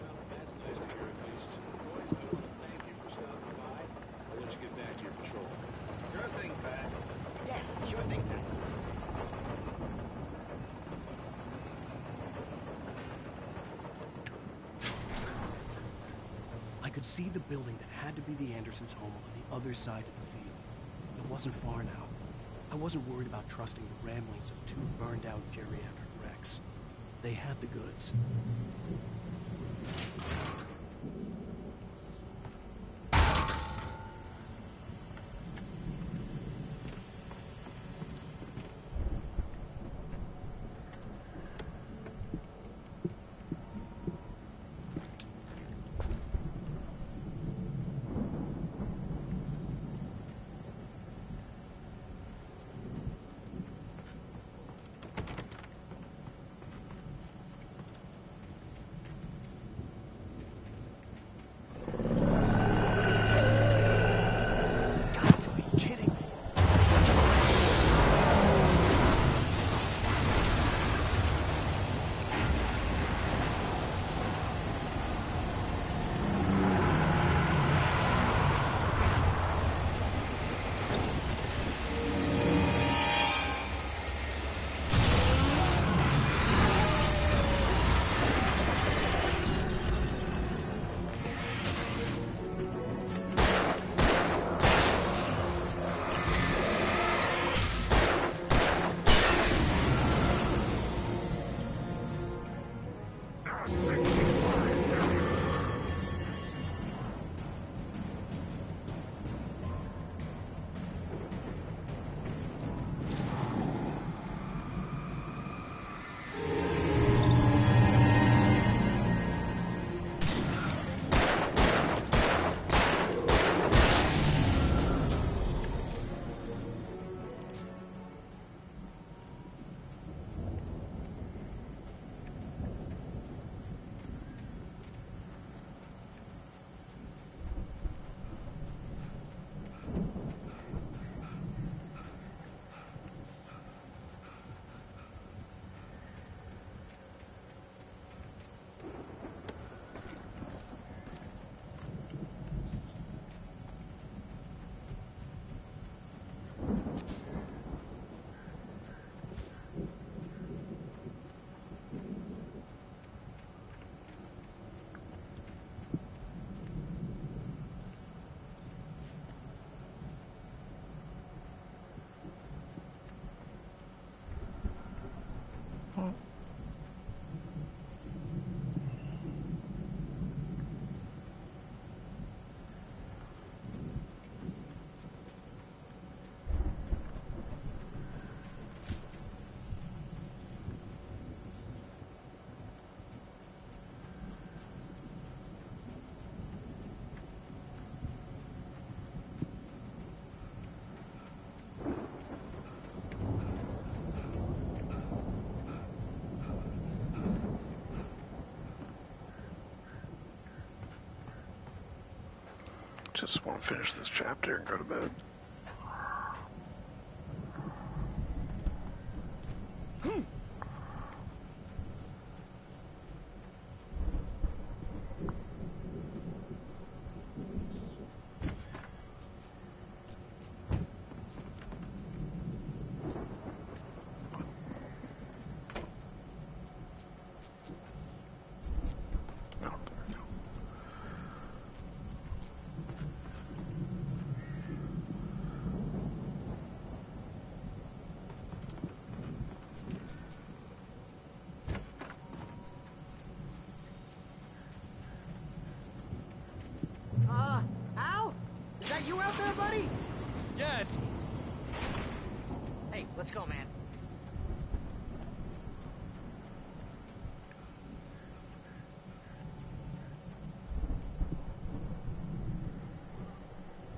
Well, that's nice to hear at least. Boys, I want to thank you for stopping by. I'll let you get back to your patrol. Sure thing, Pat. Yeah, sure thing, Pat. I could see the building that had to be the Andersons' home on the other side of the field. It wasn't far now. I wasn't worried about trusting the ramblings of two burned-out geriatric wrecks. They had the goods. just want to finish this chapter and go to bed. Al? Is that you out there, buddy? Yeah, it's... Hey, let's go, man.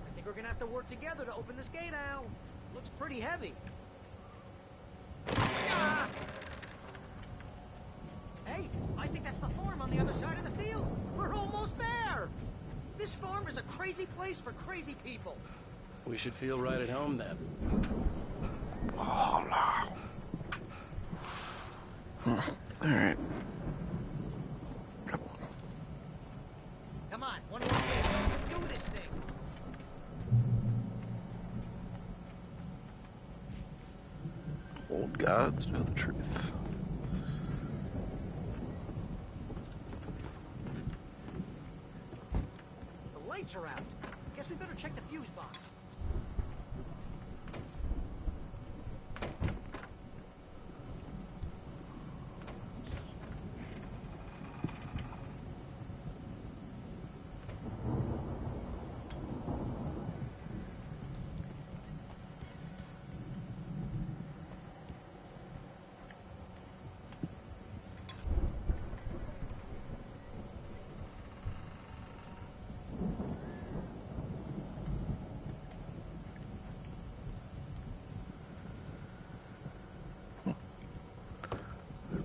I think we're gonna have to work together to open this gate, Al. Looks pretty heavy. Ah! Hey, I think that's the farm on the other side of the field. We're almost there. This farm is a crazy place for crazy people. We should feel right at home then. Oh no. Alright. Come on, one more gate. Let's do this thing. Old gods know the truth. The lights are out. Guess we better check the fuse box.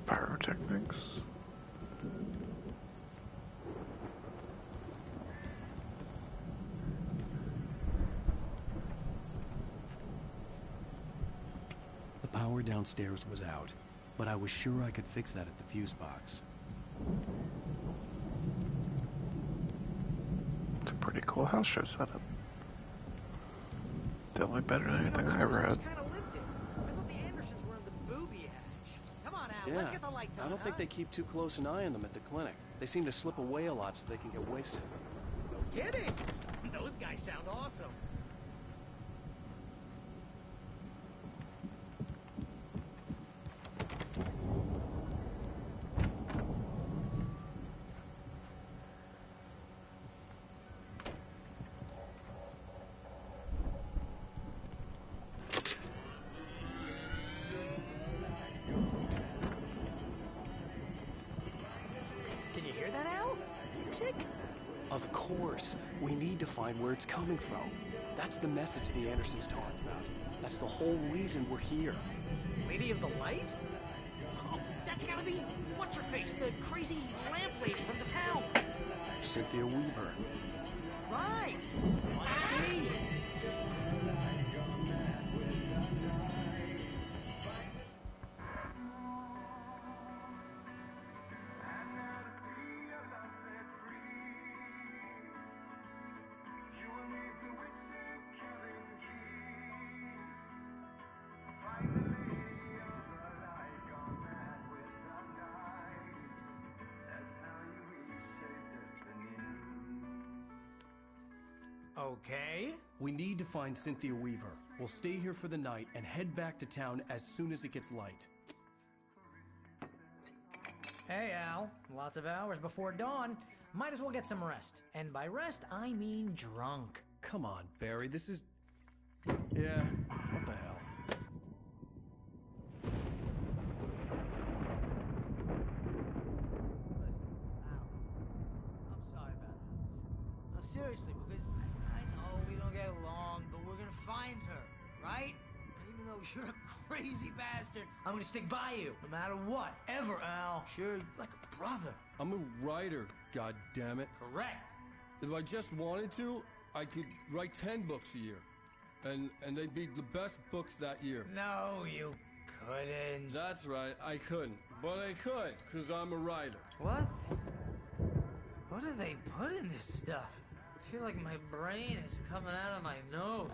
Pyrotechnics. The power downstairs was out, but I was sure I could fix that at the fuse box. It's a pretty cool house show setup. Definitely better than anything I ever had. Yeah, Let's get the lights on, I don't think they keep too close an eye on them at the clinic. They seem to slip away a lot so they can get wasted. No kidding. Those guys sound awesome. Can you hear that, Al? Music? Of course. We need to find where it's coming from. That's the message the Andersons talked about. That's the whole reason we're here. Lady of the Light? Oh, that's gotta be what's-her-face, the crazy lamp lady from the town. Cynthia Weaver. Right. Must be. Okay. We need to find Cynthia Weaver. We'll stay here for the night and head back to town as soon as it gets light. Hey, Al. Lots of hours before dawn. Might as well get some rest. And by rest, I mean drunk. Come on, Barry, this is... Yeah, what the hell? I'm sorry about this. No, seriously, because I know we don't get along, but we're gonna find her, right? Even though you're a crazy bastard, I'm gonna stick by you, no matter what, ever, Al. Sure, like a brother. I'm a writer, goddammit. Correct. If I just wanted to, I could write 10 books a year. And they'd be the best books that year. No, you couldn't. That's right, I couldn't. But I could, because I'm a writer. What? What do they put in this stuff? I feel like my brain is coming out of my nose.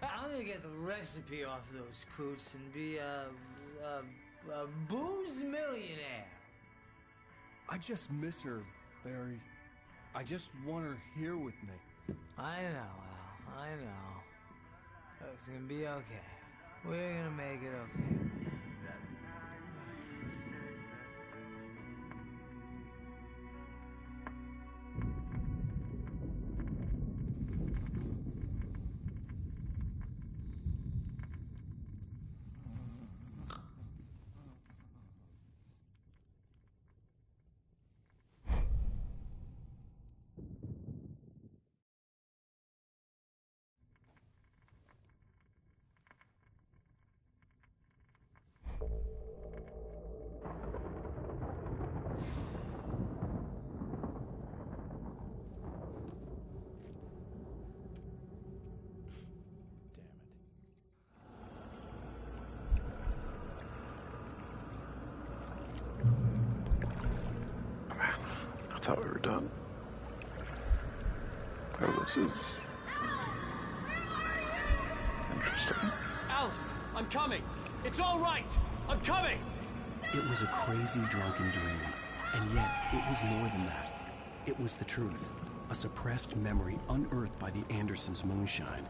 I'm gonna get the recipe off those coots and be a booze millionaire. I just miss her, Barry. I just want her here with me. I know, Al. I know. It's gonna be okay. We're gonna make it okay. I thought we were done. Oh, this is interesting. Alice, I'm coming. It's all right. I'm coming. It was a crazy, drunken dream. And yet, it was more than that. It was the truth. A suppressed memory unearthed by the Andersons' moonshine.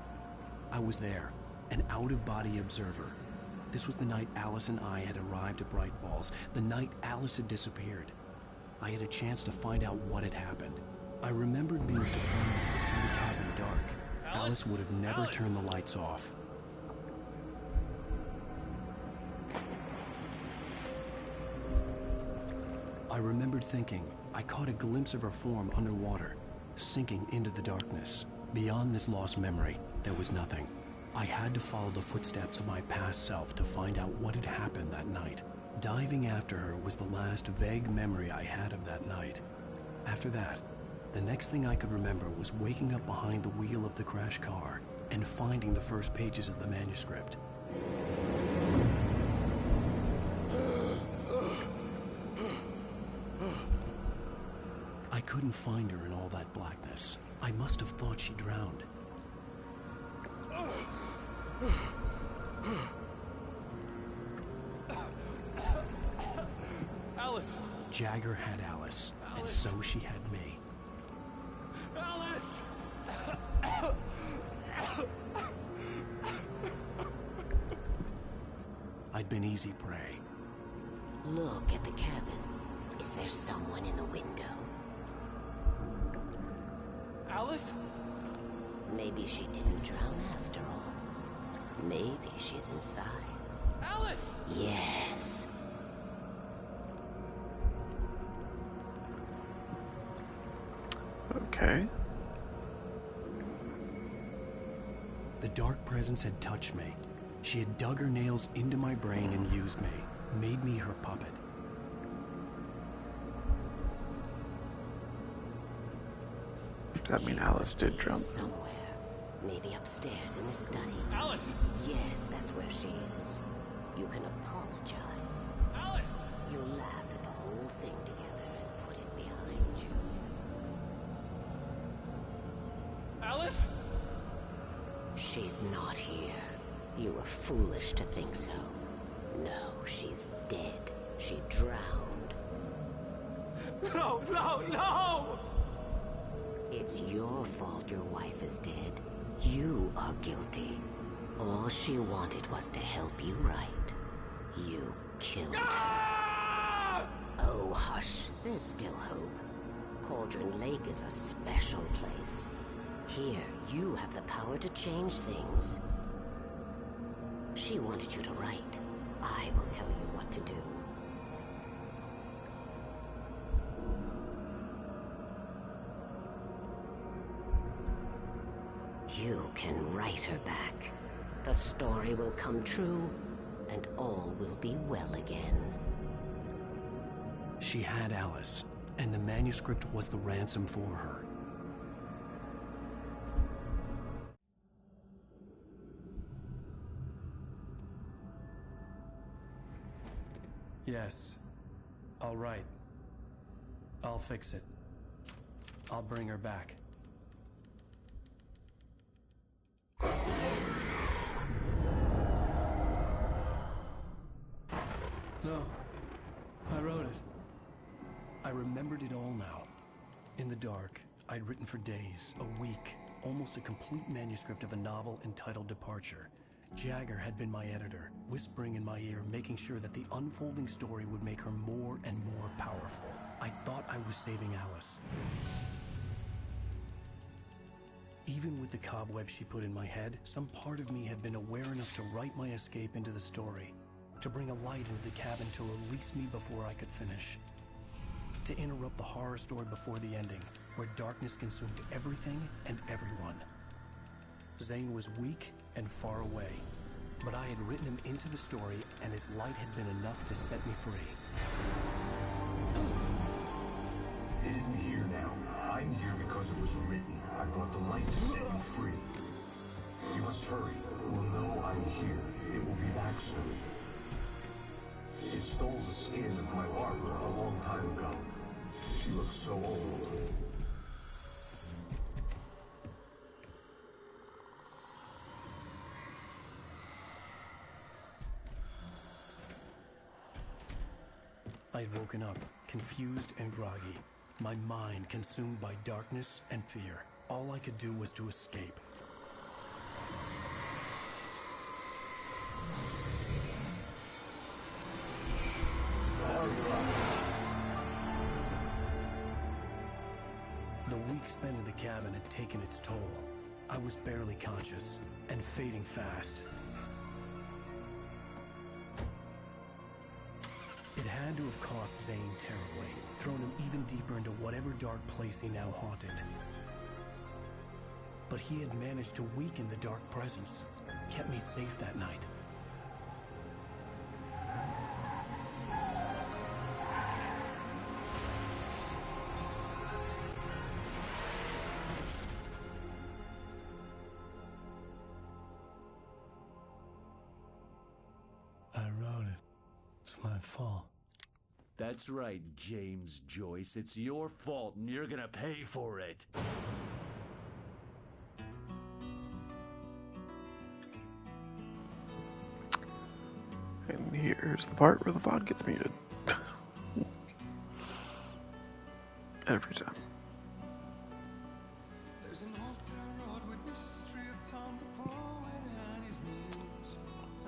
I was there, an out-of-body observer. This was the night Alice and I had arrived at Bright Falls, the night Alice had disappeared. I had a chance to find out what had happened. I remembered being surprised to see the cabin dark. Alice would have never turned the lights off. I remembered thinking I caught a glimpse of her form underwater, sinking into the darkness. Beyond this lost memory, there was nothing. I had to follow the footsteps of my past self to find out what had happened that night. Diving after her was the last vague memory I had of that night. After that, the next thing I could remember was waking up behind the wheel of the crashed car and finding the first pages of the manuscript. I couldn't find her in all that blackness. I must have thought she drowned. Alice! Jagger had Alice, and so she had me. Alice! I'd been easy prey. Look at the cabin. Is there someone in the window? Alice? Maybe she didn't drown after all. Maybe she's inside. Alice! Yes. Okay. The dark presence had touched me. She had dug her nails into my brain and used me, made me her puppet. Does that mean Alice did drown? Somewhere. Maybe upstairs in the study. Alice! Yes, that's where she is. You can apologize. Alice! You'll laugh at the whole thing together and put it behind you. Alice? She's not here. You were foolish to think so. No, she's dead. She drowned. No, no, no! It's your fault your wife is dead. You are guilty. All she wanted was to help you right. You killed her. Oh, hush. There's still hope. Cauldron Lake is a special place. Here, you have the power to change things. She wanted you to write. I will tell you what to do. You can write her back. The story will come true, and all will be well again. She had Alice, and the manuscript was the ransom for her. Yes. All right. I'll fix it. I'll bring her back. No. I wrote it. I remembered it all now. In the dark, I'd written for days, a week, almost a complete manuscript of a novel entitled Departure. Jagger had been my editor, whispering in my ear, making sure that the unfolding story would make her more and more powerful. I thought I was saving Alice. Even with the cobwebs she put in my head, some part of me had been aware enough to write my escape into the story, to bring a light into the cabin to release me before I could finish, to interrupt the horror story before the ending, where darkness consumed everything and everyone. Zane was weak and far away, but I had written him into the story, and his light had been enough to set me free. It isn't here now. I'm here because it was written. I brought the light to set you free. You must hurry. It will know I'm here. It will be back soon. It stole the skin of my Barbara a long time ago. She looks so old. I'd woken up, confused and groggy, my mind consumed by darkness and fear. All I could do was to escape. The week spent in the cabin had taken its toll. I was barely conscious, and fading fast. It had to have cost Zane terribly, thrown him even deeper into whatever dark place he now haunted. But he had managed to weaken the dark presence, kept me safe that night. I wrote it. It's my fault. That's right, James Joyce. It's your fault, and you're gonna pay for it. And here's the part where the VOD gets muted. Every time.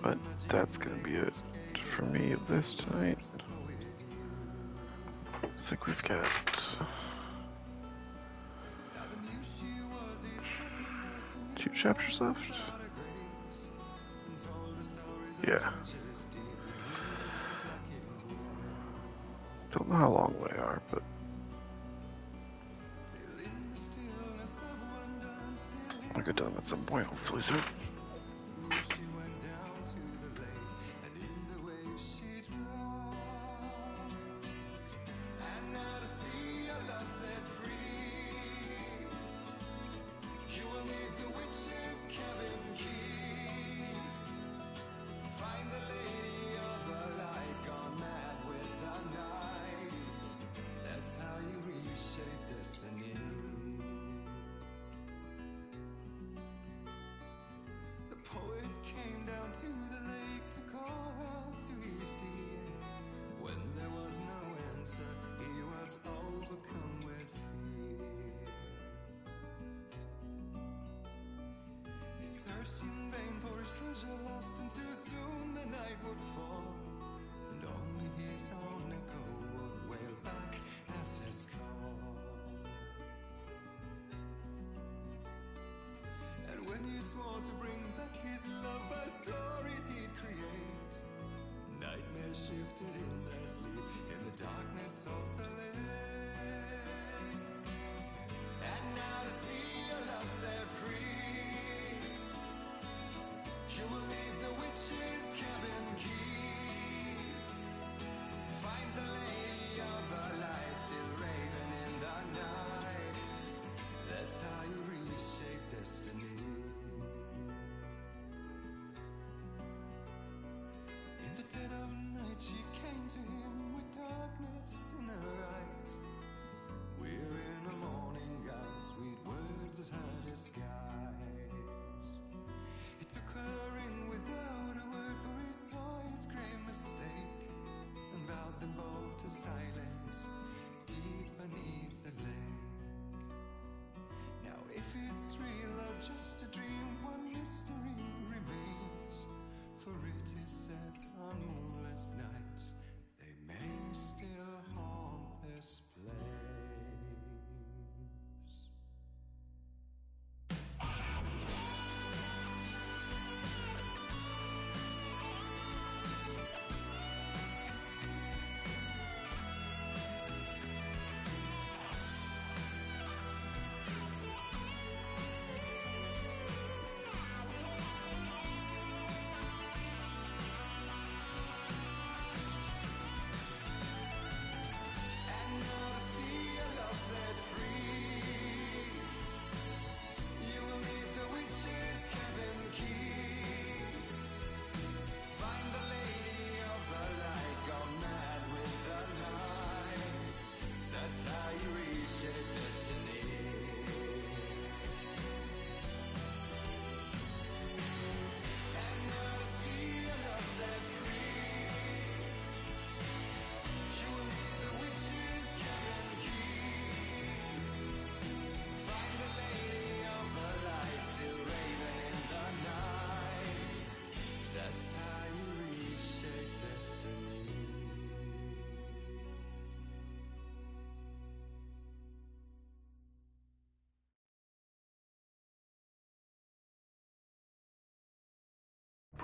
But that's gonna be it for me this tonight. I think we've got two chapters left. Yeah. Don't know how long they are, but I'll get done at some point, hopefully soon.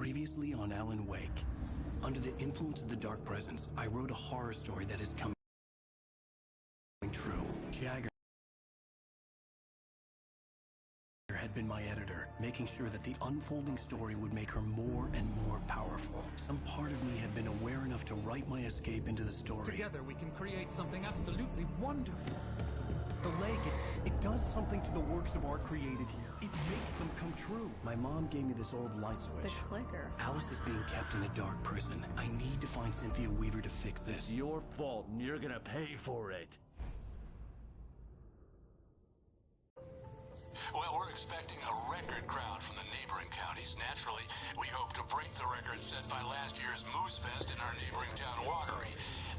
Previously on Alan Wake. Under the influence of the Dark Presence, I wrote a horror story that is coming true. Jagger had been my editor, making sure that the unfolding story would make her more and more powerful. Some part of me had been aware enough to write my escape into the story. Together we can create something absolutely wonderful. The lake, it does something to the works of art created here. It makes them come true. My mom gave me this old light switch. The clicker. Alice is being kept in a dark prison. I need to find Cynthia Weaver to fix this. It's your fault, and you're gonna pay for it. Well, we're expecting a record crowd from the neighboring counties. Naturally, we hope to break the record set by last year's Moose Fest in our neighboring town, Watery.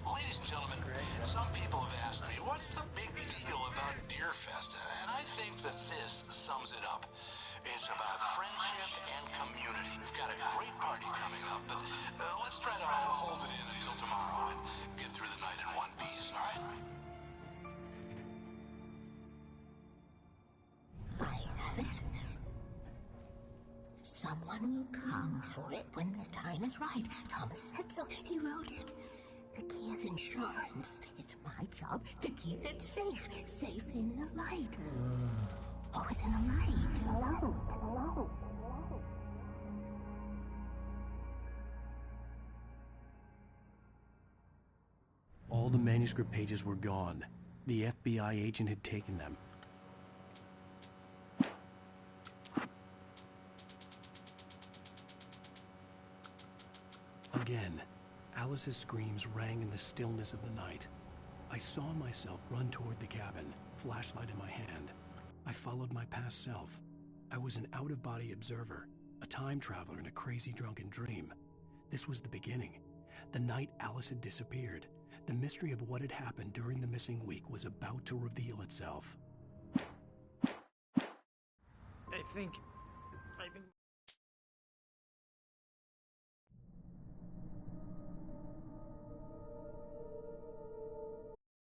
Ladies and gentlemen, some people have asked me, what's the big deal about Deer Fest? And I think that this sums it up. It's about friendship and community. We've got a great party coming up, but let's try to hold it in until tomorrow and get through the night in one piece, all right? I have it. Someone will come for it when the time is right. Thomas said so. He wrote it. The key is insurance. It's my job to keep it safe. Safe in the light. Always in the light. All the manuscript pages were gone. The FBI agent had taken them. Again, Alice's screams rang in the stillness of the night. I saw myself run toward the cabin, flashlight in my hand. I followed my past self. I was an out-of-body observer, a time traveler in a crazy drunken dream. This was the beginning. The night Alice had disappeared. The mystery of what had happened during the missing week was about to reveal itself. I think